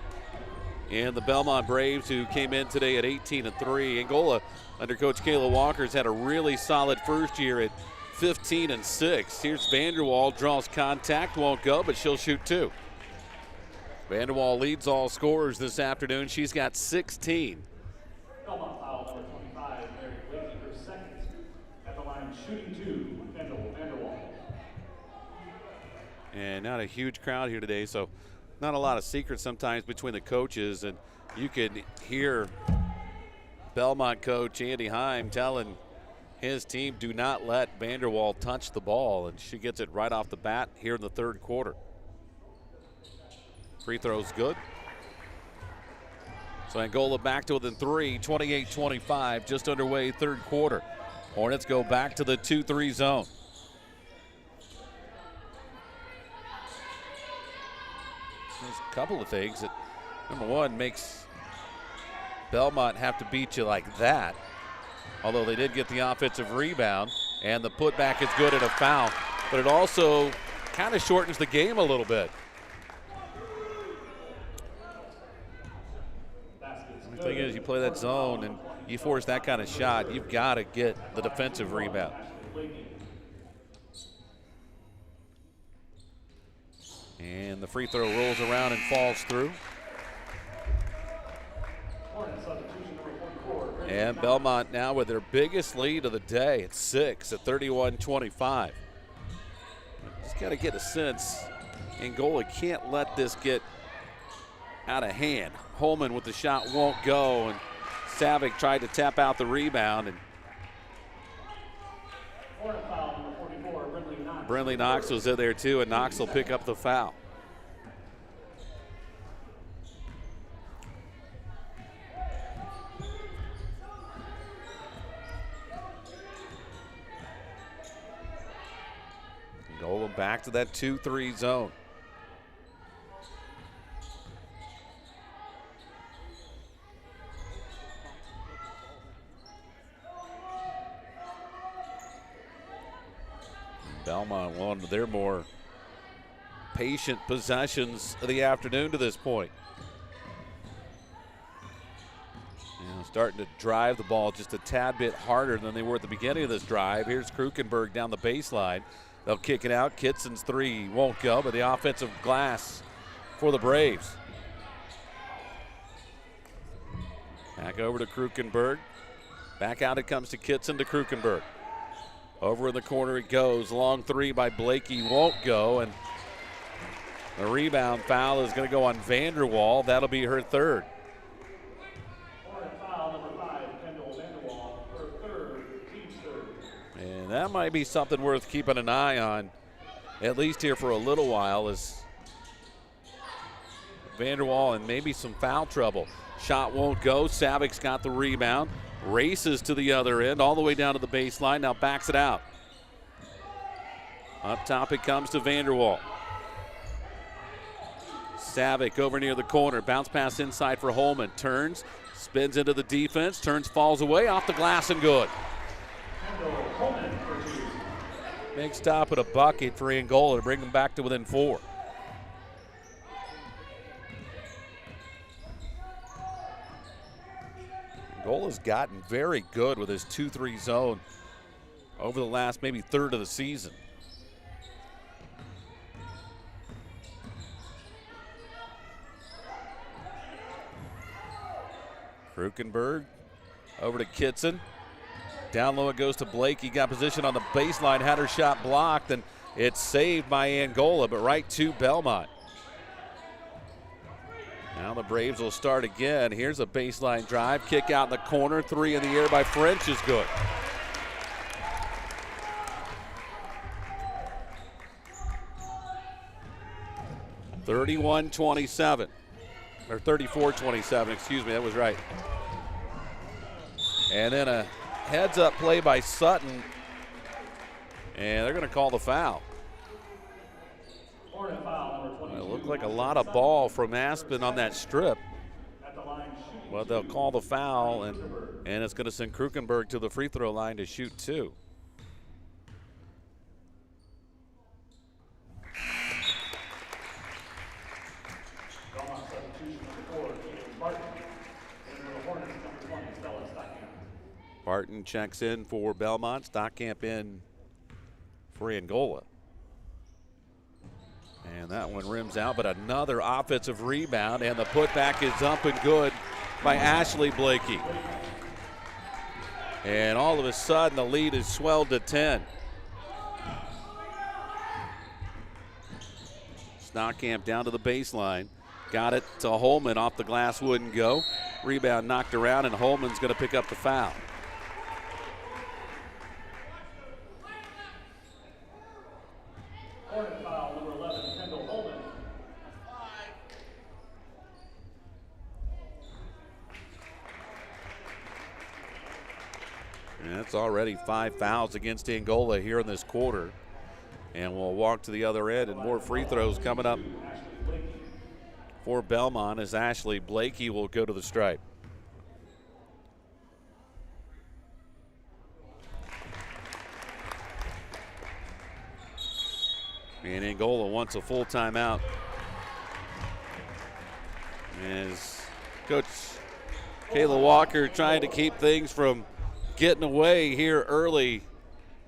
And the Bellmont Braves, who came in today at 18-3. Angola, under Coach Kayla Walker, has had a really solid first year at 15-6. Here's Vanderwall, draws contact, won't go, but she'll shoot 2. Vanderwall leads all scorers this afternoon. She's got 16. Bellmont foul number 25, Mary Blakey, her second. At the line, shooting 2, Vanderwall. And not a huge crowd here today, so not a lot of secrets sometimes between the coaches. And you can hear Bellmont coach Andy Heim telling his team, do not let Vanderwall touch the ball. And she gets it right off the bat here in the third quarter. Free throw's good. So Angola back to within 3, 28-25, just underway third quarter. Hornets go back to the 2-3 zone. There's a couple of things that, number one, makes Bellmont have to beat you like that. Although they did get the offensive rebound, and the putback is good at a foul. But it also kind of shortens the game a little bit. The thing is, you play that zone and you force that kind of shot, you've got to get the defensive rebound. And the free throw rolls around and falls through. And Bellmont now with their biggest lead of the day at 6 at 31-25. Just got to get a sense Angola can't let this get out of hand. Holman with the shot won't go, and Savick tried to tap out the rebound, and Brinley Knox was in there too, and Knox will pick up the foul. Angola back to that 2-3 zone. Bellmont one of their more patient possessions of the afternoon to this point. Starting to drive the ball just a tad bit harder than they were at the beginning of this drive. Here's Krukenberg down the baseline. They'll kick it out. Kitson's 3 won't go, but the offensive glass for the Braves. Back over to Krukenberg. Back out it comes to Kitson to Krukenberg. Over in the corner it goes. Long 3 by Blakey won't go, and the rebound foul is going to go on Vanderwall. That'll be her third. And that might be something worth keeping an eye on, at least here for a little while, as Vanderwall and maybe some foul trouble. Shot won't go. Savick's got the rebound. Races to the other end, all the way down to the baseline. Now backs it out. Up top it comes to Vanderwall. Savick over near the corner. Bounce pass inside for Holman. Turns, spins into the defense. Turns, falls away, off the glass and good. Big stop at a bucket for Angola to bring them back to within 4. Angola's gotten very good with his 2-3 zone over the last maybe third of the season. Krukenberg over to Kitson. Down low it goes to Blake. He got position on the baseline, had her shot blocked, and it's saved by Angola, but right to Bellmont. Now the Braves will start again. Here's a baseline drive, kick out in the corner, 3 in the air by French is good. (31-27) or 34-27, excuse me, that was right. And then a heads-up play by Sutton And they're going to call the foul. Hornet foul, number 22. It looked like a lot of ball from Aspen on that strip. Well, they'll call the foul, and it's going to send Krukenberg to the free throw line to shoot 2. Barton checks in for Bellmont. Stockamp in for Angola. And that one rims out, but another offensive rebound, and the putback is up and good by Ashley Blakey. And all of a sudden, the lead is swelled to 10. Stockamp down to the baseline. Got it to Holman, off the glass, wouldn't go. Rebound knocked around, and Holman's going to pick up the foul. Hornet foul, number 11, Kendall Holman. And that's already 5 fouls against Angola here in this quarter. And we'll walk to the other end, and more free throws coming up for Bellmont as Ashley Blakey will go to the stripe. And Angola wants a full timeout. As Coach Kayla Walker trying to keep things from getting away here early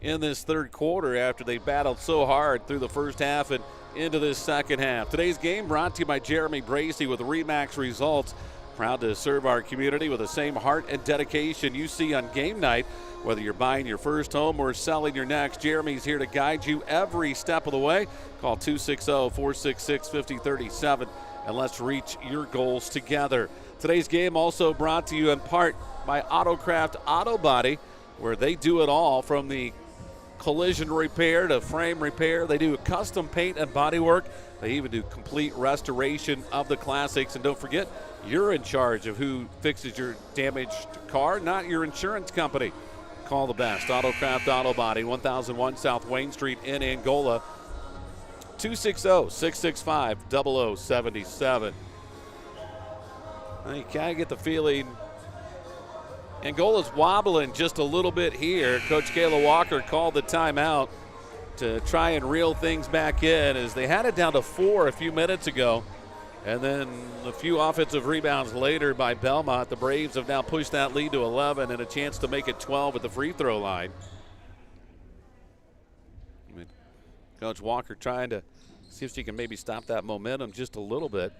in this third quarter after they battled so hard through the first half and into this second half. Today's game brought to you by Jeremy Bracey with RE/MAX Results. Proud to serve our community with the same heart and dedication you see on game night. Whether you're buying your first home or selling your next, Jeremy's here to guide you every step of the way. Call 260-466-5037 and let's reach your goals together. Today's game also brought to you in part by Autocraft Auto Body, where they do it all from the collision repair to frame repair. They do custom paint and body work. They even do complete restoration of the classics. And don't forget, you're in charge of who fixes your damaged car, not your insurance company. Call the best. Autocraft Auto Body, 1001 South Wayne Street in Angola. 260-665-0077. You kind of get the feeling Angola's wobbling just a little bit here. Coach Kayla Walker called the timeout to try and reel things back in as they had it down to 4 a few minutes ago. And then a few offensive rebounds later by Bellmont. The Braves have now pushed that lead to 11 and a chance to make it 12 at the free throw line. Coach Walker trying to see if she can maybe stop that momentum just a little bit.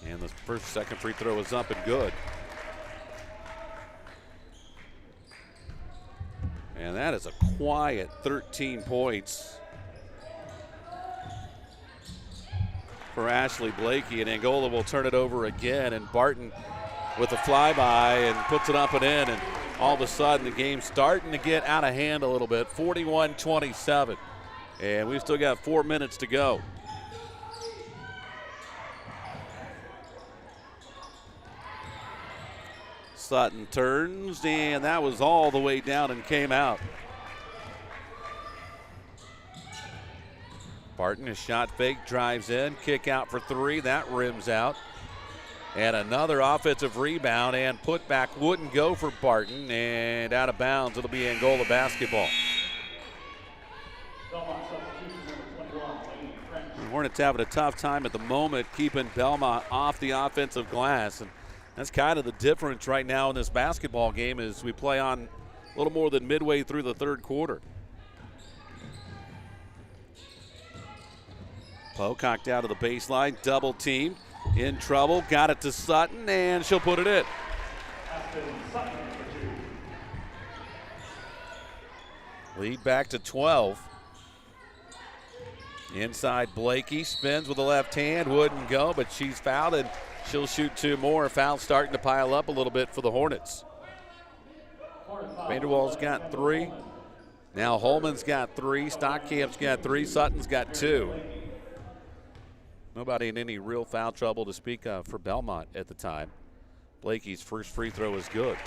And the second free throw is up and good. And that is a quiet 13 points for Ashley Blakey. And Angola will turn it over again. And Barton with a flyby and puts it up and in. And all of a sudden the game's starting to get out of hand a little bit. 41-27. And we've still got 4 minutes to go. Sutton turns, and that was all the way down and came out. Barton, a shot fake, drives in, kick out for 3. That rims out. And another offensive rebound and putback wouldn't go for Barton, and out of bounds. It'll be Angola basketball. The Hornets having a tough time at the moment keeping Bellmont off the offensive glass. And that's kind of the difference right now in this basketball game as we play on a little more than midway through the third quarter. Pocock down to the baseline, double teamed, in trouble, got it to Sutton, and she'll put it in. Lead back to 12. Inside Blakey, spins with the left hand, wouldn't go, but she's fouled and she'll shoot 2 more. Fouls starting to pile up a little bit for the Hornets. Vanderwall's got 3. Now Holman's got 3. Stockcamp's got 3. Sutton's got 2. Nobody in any real foul trouble to speak of for Bellmont at the time. Blakey's first free throw is good.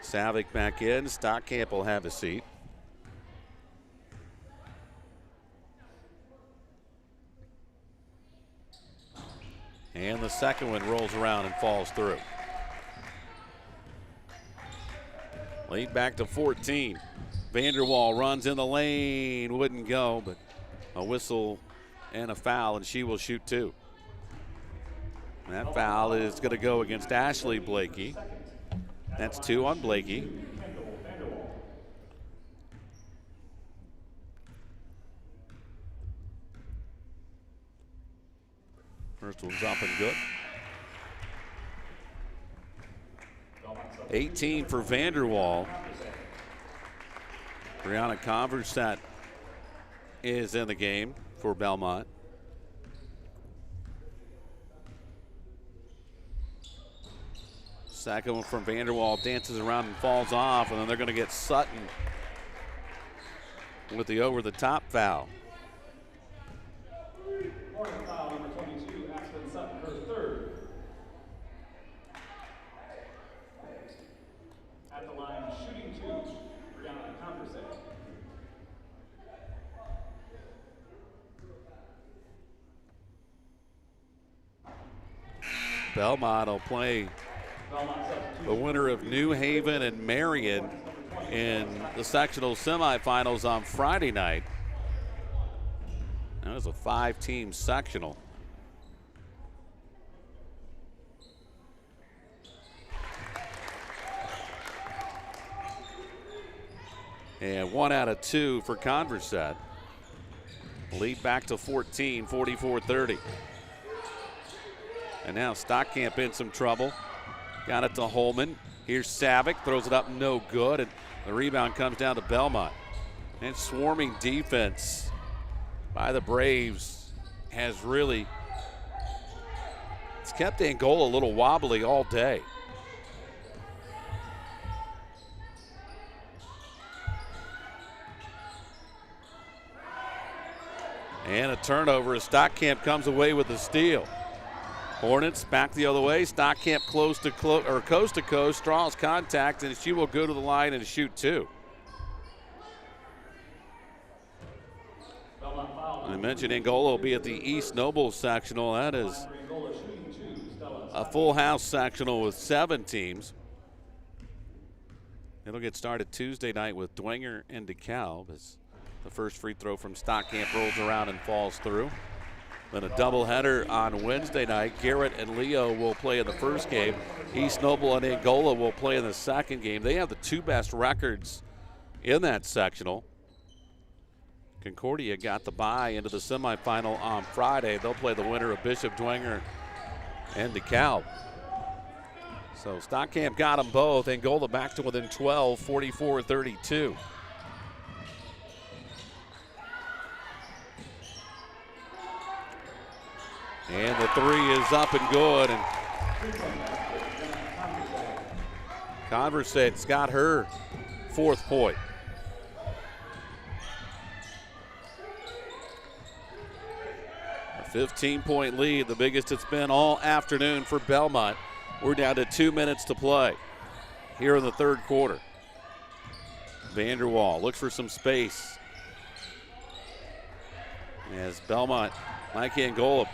Savick back in. Stockamp will have a seat. And the second one rolls around and falls through. Lead back to 14. Vanderwall runs in the lane. Wouldn't go, but a whistle and a foul, and she will shoot two. That foul is going to go against Ashley Blakey. That's two on Blakey. First one's up and good. 18 for Vanderwall. Brianna Converset is in the game for Bellmont. Second one from Vanderwall, dances around and falls off, and then they're going to get Sutton with the over-the-top foul. Foul number 22, Aspen Sutton, her third. At the line, shooting two, Brianna Converset. Bellmont will play the winner of New Haven and Marion in the sectional semifinals on Friday night. That was a 5-team sectional. And 1 out of 2 for Converset. Lead back to 14, 44-30. And now Stockamp in some trouble. Got it to Holman. Here's Savick, throws it up, no good, and the rebound comes down to Bellmont. And swarming defense by the Braves has really, it's kept Angola a little wobbly all day. And a turnover as Stockamp comes away with the steal. Hornets back the other way. Stockamp coast to coast, draws contact, and she will go to the line and shoot two. I mentioned Angola will be at the East Noble sectional. That is a full house sectional with 7 teams. It'll get started Tuesday night with Dwenger and DeKalb as the first free throw from Stockamp rolls around and falls through. Then a doubleheader on Wednesday night. Garrett and Leo will play in the first game. East Noble and Angola will play in the second game. They have the 2 best records in that sectional. Concordia got the bye into the semifinal on Friday. They'll play the winner of Bishop Dwenger and DeKalb. So Stockamp got them both. Angola back to within 12, 44-32. And the 3 is up and good. And Converset's got her 4th point. A 15-point lead, the biggest it's been all afternoon for Bellmont. We're down to 2 minutes to play here in the third quarter. Vanderwall looks for some space. As Bellmont, Mike Angola,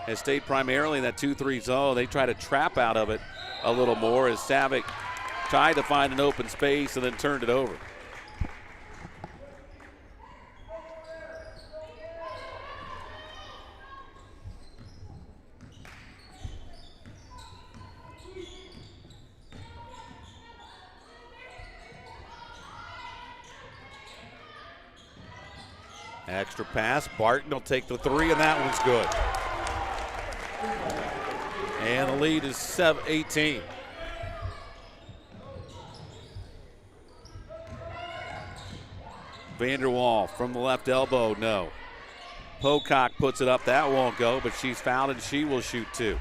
has stayed primarily in that 2-3 zone. They try to trap out of it a little more as Savick tried to find an open space and then turned it over. Extra pass, Barton will take the 3, and that one's good. And the lead is 18. Vanderwall from the left elbow, no. Pocock puts it up, that won't go, but she's fouled and she will shoot 2.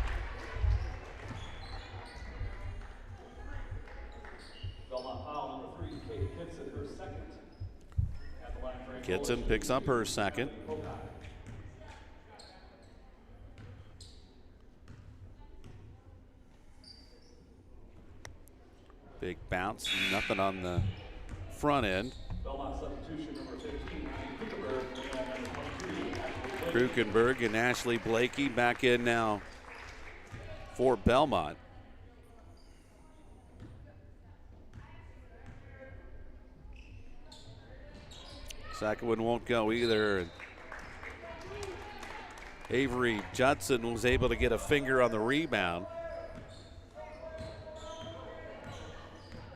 Kitson picks up her second. Big bounce, nothing on the front end. Bellmont substitution number 15, Krukenberg and Ashley Blakey back in now for Bellmont. Second one won't go either. Avery Judson was able to get a finger on the rebound.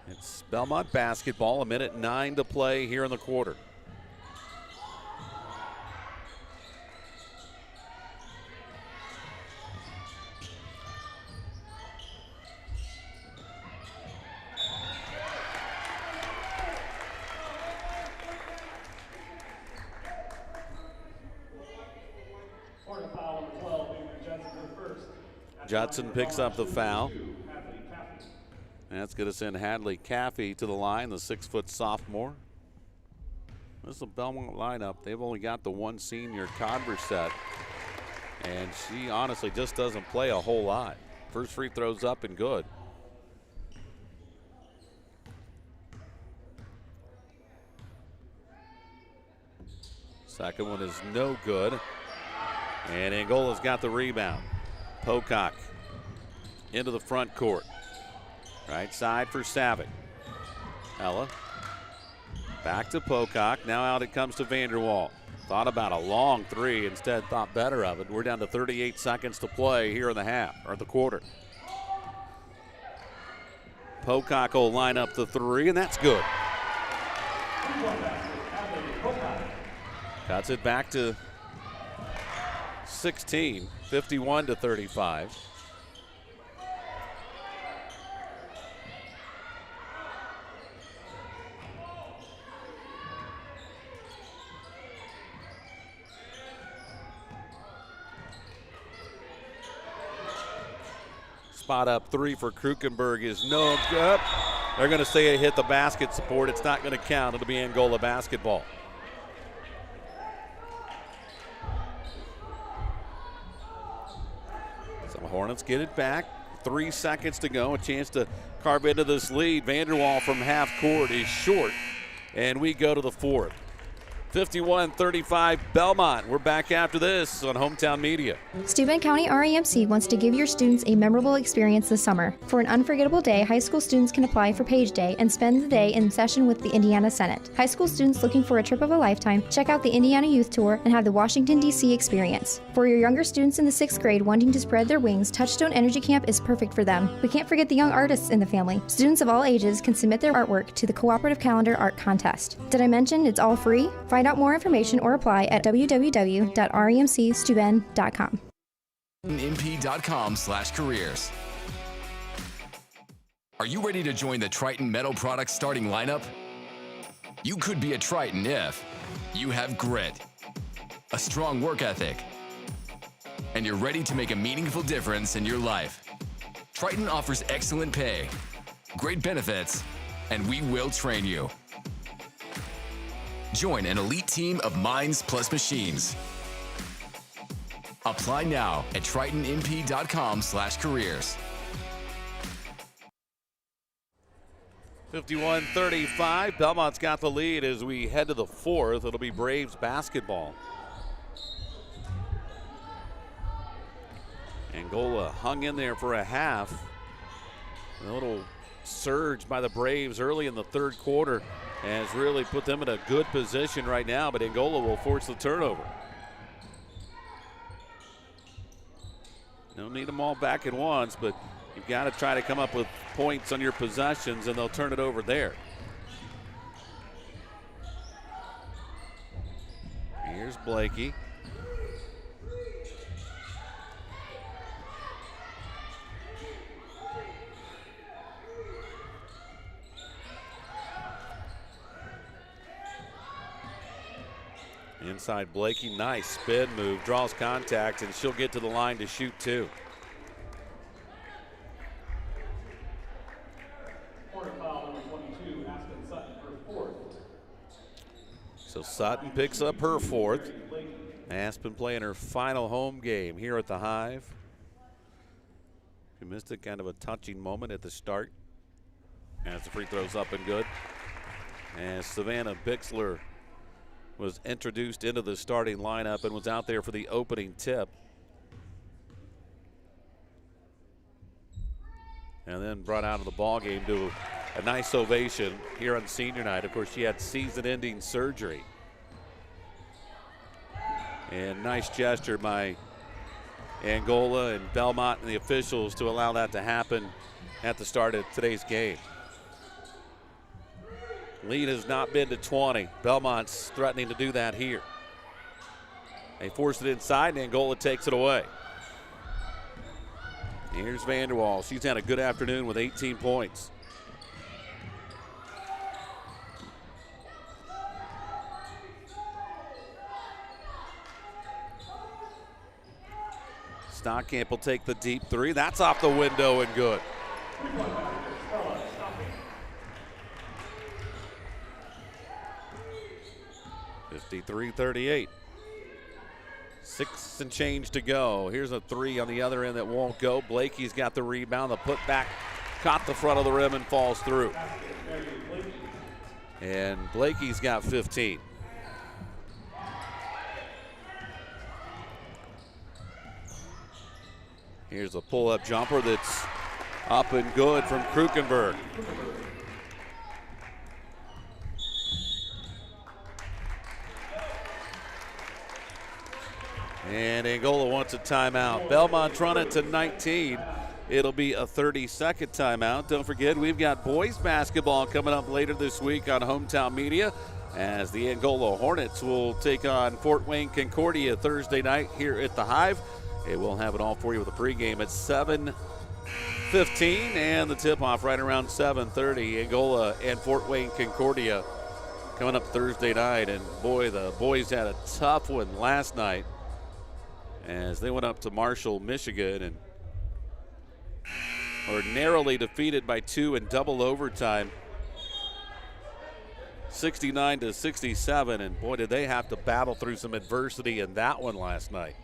It's Bellmont basketball, 1:09 to play here in the quarter. Judson picks up the foul. That's going to send Hadley Caffey to the line, the 6-foot sophomore. This is a Bellmont lineup. They've only got the one senior, Converset, and she honestly just doesn't play a whole lot. First free throw's up and good. Second one is no good. And Angola's got the rebound. Pocock into the front court. Right side for Savick. Ella back to Pocock. Now out it comes to Vanderwall. Thought about a long three, instead thought better of it. We're down to 38 seconds to play here in the half, or the quarter. Pocock will line up the three, and that's good. Cuts it back to 16, 51-35. Spot up three for Krukenberg is no good. They're going to say it hit the basket support. It's not going to count. It'll be Angola basketball. So the Hornets get it back. 3 seconds to go. A chance to carve into this lead. Vanderwall from half court is short. And we go to the fourth. 51-35 Bellmont. We're back after this on Hometown Media. Steuben County REMC wants to give your students a memorable experience this summer. For an unforgettable day, high school students can apply for Page Day and spend the day in session with the Indiana Senate. High school students looking for a trip of a lifetime, check out the Indiana Youth Tour and have the Washington, D.C. experience. For your younger students in the 6th grade wanting to spread their wings, Touchstone Energy Camp is perfect for them. We can't forget the young artists in the family. Students of all ages can submit their artwork to the Cooperative Calendar Art Contest. Did I mention it's all free? Find out more information or apply at www.remcsteuben.com. mp.com/careers. Are you ready to join the Triton Metal Products starting lineup? You could be a Triton if you have grit, a strong work ethic, and you're ready to make a meaningful difference in your life. Triton offers excellent pay, great benefits, and we will train you. Join an elite team of minds plus machines. Apply now at tritonmp.com/careers. 51-35. Belmont's got the lead as we head to the fourth. It'll be Braves basketball. Angola hung in there for a half. A little surge by the Braves early in the third quarter has really put them in a good position right now, but Angola will force the turnover. Don't need them all back at once, but you've got to try to come up with points on your possessions, and they'll turn it over there. Here's Blakey. Inside Blakey, nice spin move, draws contact, and she'll get to the line to shoot two. So So Sutton picks up her fourth. Aspen playing her final home game here at the Hive. She missed it, kind of a touching moment at the start. As the free throw's up and good. As Savannah Bixler was introduced into the starting lineup and was out there for the opening tip. And then brought out of the ball game to a nice ovation here on senior night. Of course, she had season-ending surgery. And nice gesture by Angola and Bellmont and the officials to allow that to happen at the start of today's game. Lead has not been to 20. Belmont's threatening to do that here. They force it inside, and Angola takes it away. Here's Vanderwall. She's had a good afternoon with 18 points. Stockamp will take the deep three. That's off the window and good. (53-38). 6 and change to go. Here's a three on the other end that won't go. Blakey's got the rebound. The putback caught the front of the rim and falls through. And Blakey's got 15. Here's a pull-up jumper that's up and good from Krukenberg. And Angola wants a timeout. Belmont's run it to 19. It'll be a 30-second timeout. Don't forget, we've got boys basketball coming up later this week on Hometown Media, as the Angola Hornets will take on Fort Wayne Concordia Thursday night here at the Hive. And we'll have it all for you with a pregame at 7:15 and the tip-off right around 7:30. Angola and Fort Wayne Concordia coming up Thursday night. And boy, the boys had a tough one last night as they went up to Marshall, Michigan, and were narrowly defeated by 2 in double overtime, 69-67. And boy, did they have to battle through some adversity in that one last night.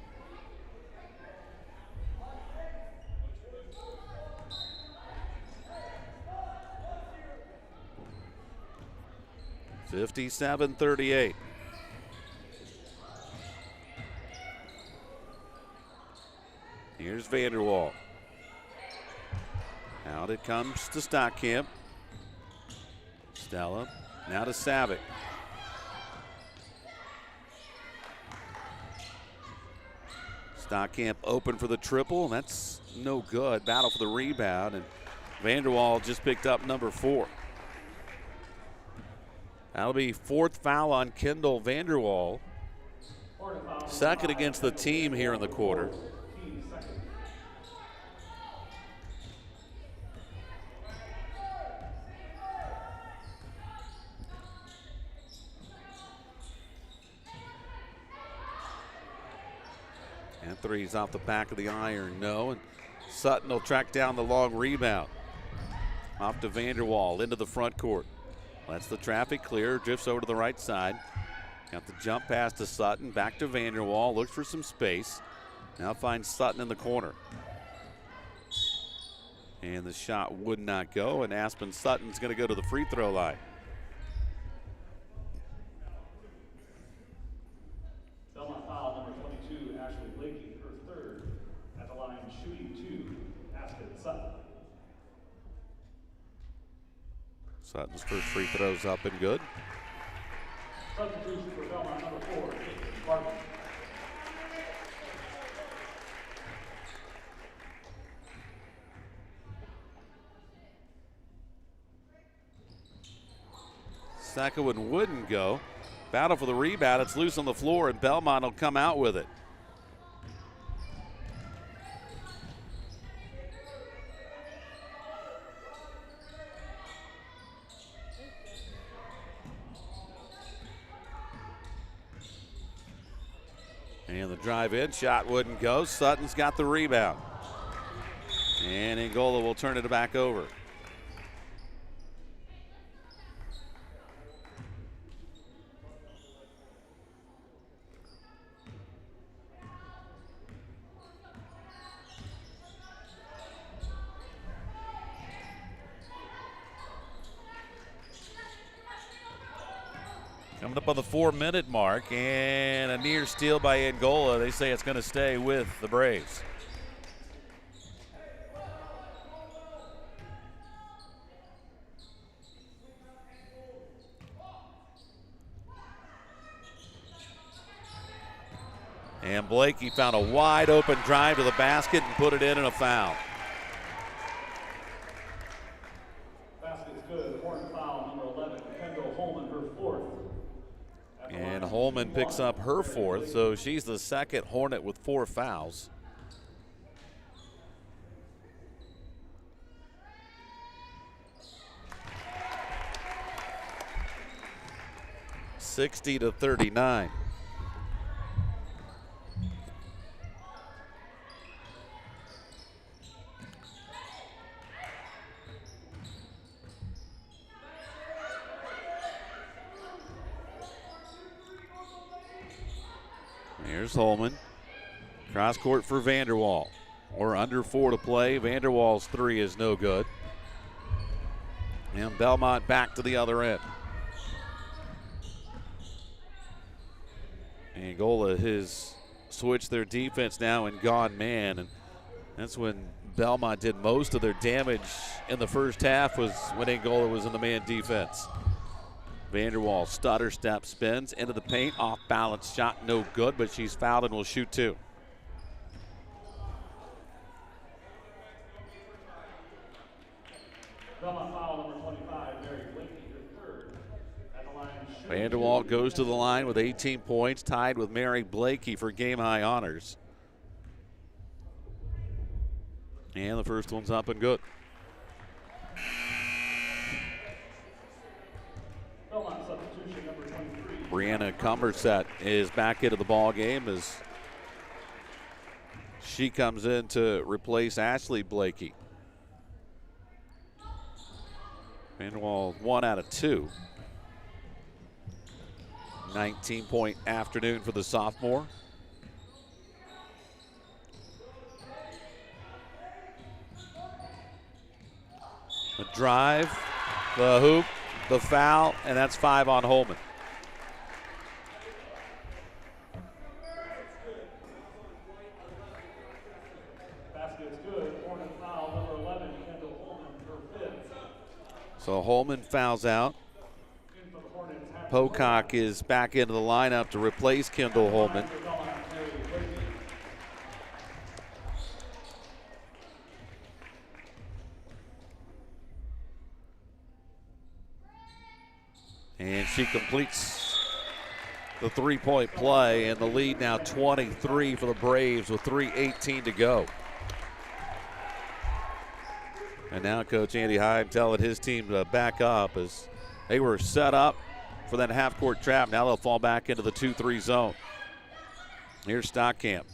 57-38. Here's Vanderwall. Out it comes to Stockamp. Stella, now to Savick. Stockamp open for the triple, and that's no good. Battle for the rebound, and Vanderwall just picked up number 4. That'll be 4th foul on Kendall Vanderwall. 2nd against the team here in the quarter. And three's off the back of the iron, no. And Sutton will track down the long rebound. Off to Vanderwall, into the front court. Lets the traffic clear, drifts over to the right side. Got the jump pass to Sutton, back to Vanderwall, looks for some space. Now finds Sutton in the corner. And the shot would not go, and Aspen Sutton's gonna go to the free throw line. Belmont foul number 22, Ashley Blakey, her 3rd at the line, shooting 2, Aspen Sutton. Sutton's first free throw's up and good. Substitution for Belmont number 4, Barton. Second one wouldn't go. Battle for the rebound. It's loose on the floor, and Belmont will come out with it. And the drive in, shot wouldn't go. Sutton's got the rebound. And Angola will turn it back over. coming up on the 4-minute mark, and a near steal by Angola. They say it's going to stay with the Braves. And Blakey found a wide open drive to the basket and put it in and a foul. Basket's good. Horn foul number 11, Kendall Holman, her fourth. And Holman picks up her fourth, so she's the second Hornet with 4 fouls. (60-39). Here's Holman. Cross court for Vanderwall. We're under 4 to play. Vanderwall's 3 is no good. And Bellmont back to the other end. Angola has switched their defense now and gone man. And that's when Bellmont did most of their damage in the first half, was when Angola was in the man defense. Vanderwall stutter step spins into the paint, off balance shot, no good, but she's fouled and will shoot 2. Bellmont foul number 25, Mary Blakey, her third. At the line, Vanderwall goes to the line with 18 points, tied with Mary Blakey for game high honors. And the first one's up and good. Bellmont substitution number 23. Brianna Cumberset is back into the ball game as she comes in to replace Ashley Blakey. Vanderwall 1 out of 2. 19-point afternoon for the sophomore. The drive, the hoop, the foul, and that's 5 on Holman. Basket's good. Hornet foul number 11, Kendall Holman, her fifth. So Holman fouls out. In for the Hornets, half Pocock is back into the lineup to replace Kendall Holman. for Bellmont, Mary Blakey. And she completes the 3-point play, and the lead now 23 for the Braves with 3:18 to go. And now Coach Andy Hyde telling his team to back up as they were set up for that half-court trap. Now they'll fall back into the 2-3 zone. Here's Stockamp.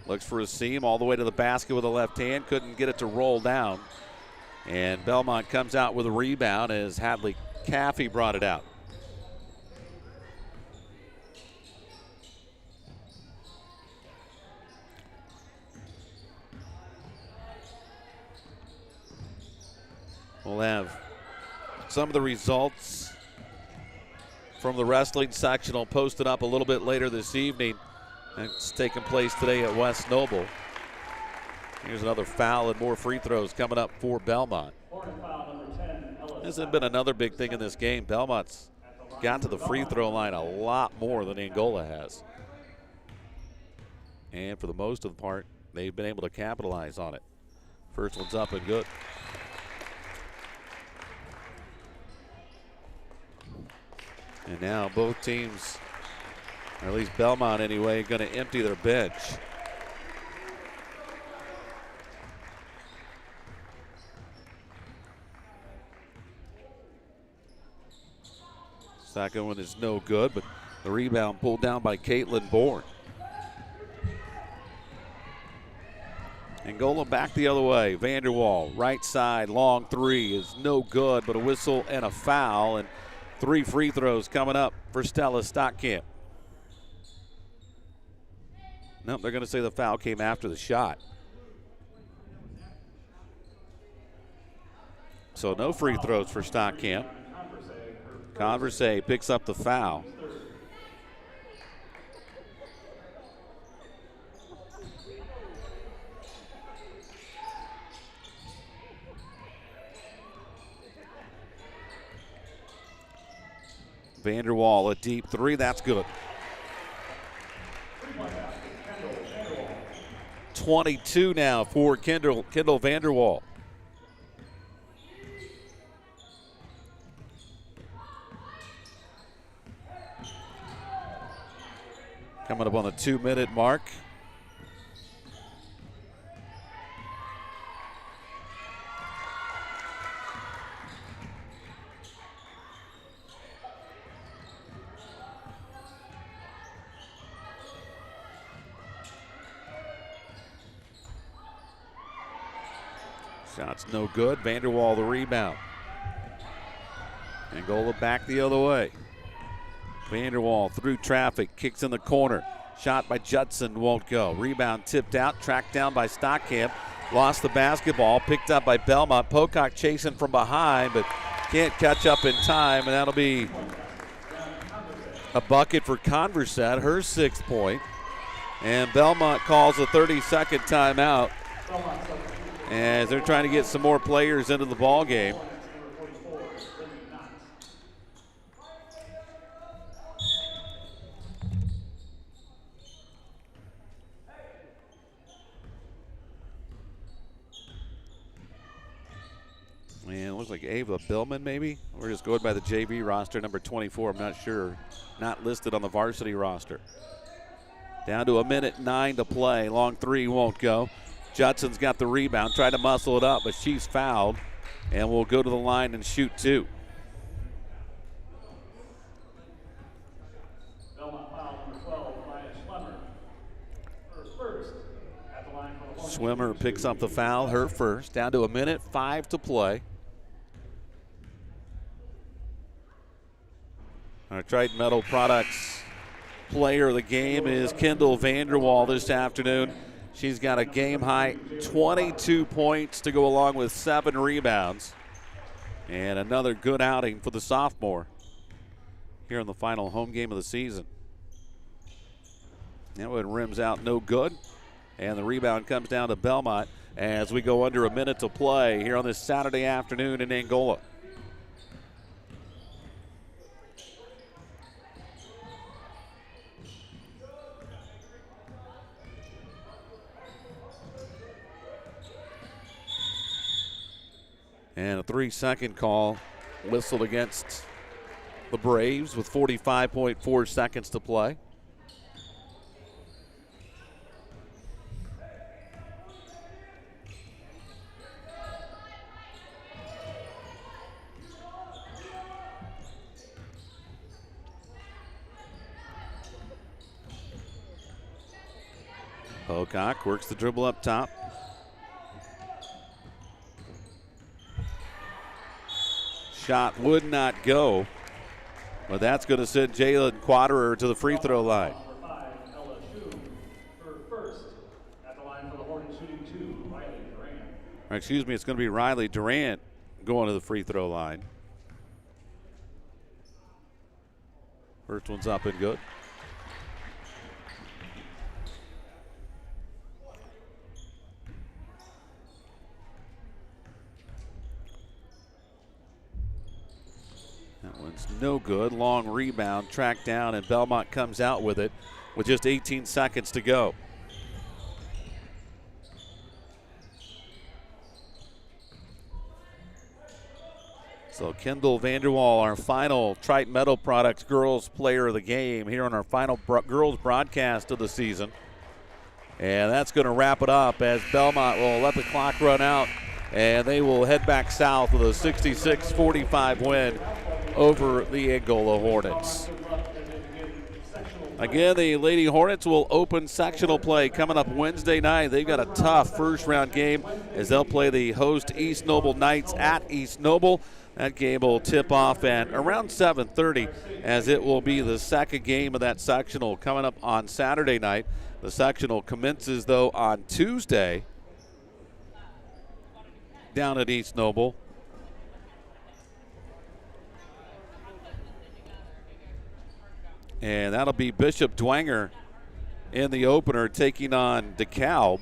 Looks for a seam all the way to the basket with a left hand. Couldn't get it to roll down. And Bellmont comes out with a rebound as Hadley Caffey brought it out. We'll have some of the results from the wrestling sectional posted up a little bit later this evening. It's taking place today at West Noble. Here's another foul and more free throws coming up for Bellmont. This has been another big thing in this game. Belmont's got to the free throw line a lot more than Angola has. And for the most of the part, they've been able to capitalize on it. First one's up and good. And now both teams, or at least Bellmont anyway, going to empty their bench. Second one is no good, but the rebound pulled down by Caitlin Bourne. Angola back the other way. Vanderwall, right side, long three is no good, but a whistle and a foul, and 3 free throws coming up for Stella Stockamp. Nope, they're going to say the foul came after the shot. So no free throws for Stockamp. Converse picks up the foul. Vanderwall, a deep three. That's good. 22 now for Kendall Vanderwall. Coming up on the 2-minute mark. Shot's no good. Vanderwall the rebound. Angola back the other way. Vanderwall through traffic, kicks in the corner. Shot by Judson, won't go. Rebound tipped out, tracked down by Stockamp. Lost the basketball, picked up by Bellmont. Pocock chasing from behind, but can't catch up in time, and that'll be a bucket for Converset, her 6th point. And Bellmont calls a 30-second timeout as they're trying to get some more players into the ball game. And it looks like Ava Billman, maybe. We're just going by the JV roster, number 24. I'm not sure. Not listed on the varsity roster. Down to 1:09 to play. Long three won't go. Judson's got the rebound. Tried to muscle it up, but she's fouled. And will go to the line and shoot 2. Bellmont foul number 12, Ryan Schlemmer. Her first at the line for the Swimmer picks up the foul, her first. Down to 1:05 to play. Our Triton Metal Products player of the game is Kendall Vanderwall this afternoon. She's got a game-high 22 points to go along with 7 rebounds. And another good outing for the sophomore here in the final home game of the season. That one rims out no good. And the rebound comes down to Bellmont as we go under a minute to play here on this Saturday afternoon in Angola. And a 3-second call whistled against the Braves with 45.4 seconds to play. Pocock works the dribble up top. Shot would not go, but that's going to send Jalen Quadrer to the free throw line. Or excuse me, it's going to be Riley Durant going to the free throw line. First one's up and good. That one's no good. Long rebound, tracked down, and Bellmont comes out with it with just 18 seconds to go. So Kendall Vanderwall, our final Triton Metal Products Girls Player of the Game here on our final girls broadcast of the season. And that's going to wrap it up as Bellmont will let the clock run out, and they will head back south with a 66-45 win over the Angola Hornets. Again, the Lady Hornets will open sectional play coming up Wednesday night. They've got a tough first-round game as they'll play the host East Noble Knights at East Noble. That game will tip off at around 7:30 as it will be the second game of that sectional coming up on Saturday night. The sectional commences, though, on Tuesday down at East Noble. And that'll be Bishop Dwenger in the opener taking on DeKalb.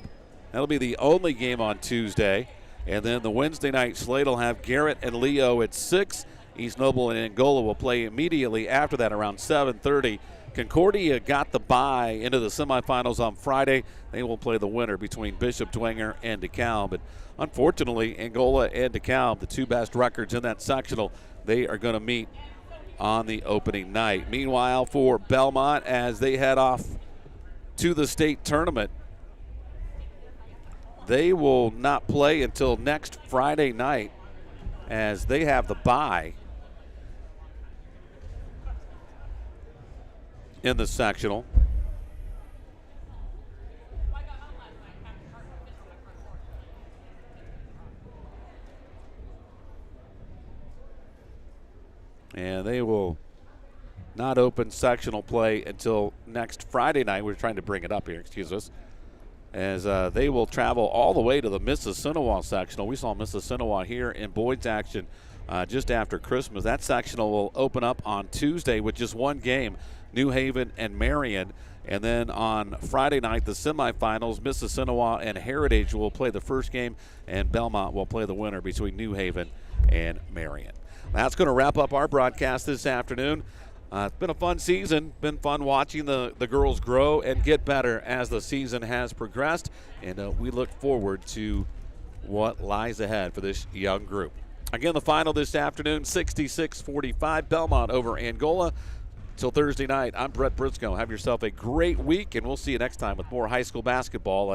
That'll be the only game on Tuesday. And then the Wednesday night slate will have Garrett and Leo at 6 East Noble and Angola will play immediately after that around 7:30. Concordia got the bye into the semifinals on Friday. They will play the winner between Bishop Dwenger and DeKalb. But unfortunately, Angola and DeKalb, the two best records in that sectional, they are going to meet on the opening night. Meanwhile, for Bellmont, as they head off to the state tournament, they will not play until next Friday night as they have the bye in the sectional. And they will not open sectional play until next Friday night. We're trying to bring it up here, excuse us. As they will travel all the way to the Mississinawa sectional. We saw Mississinawa here in Boyd's action just after Christmas. That sectional will open up on Tuesday with just one game, New Haven and Marion. And then on Friday night, the semifinals, Mississinawa and Heritage will play the first game, and Bellmont will play the winner between New Haven and Marion. That's going to wrap up our broadcast this afternoon. It's been a fun season. Been fun watching the girls grow and get better as the season has progressed. And we look forward to what lies ahead for this young group. Again, the final this afternoon, 66-45, Bellmont over Angola. Till Thursday night, I'm Brett Briscoe. Have yourself a great week, and we'll see you next time with more high school basketball.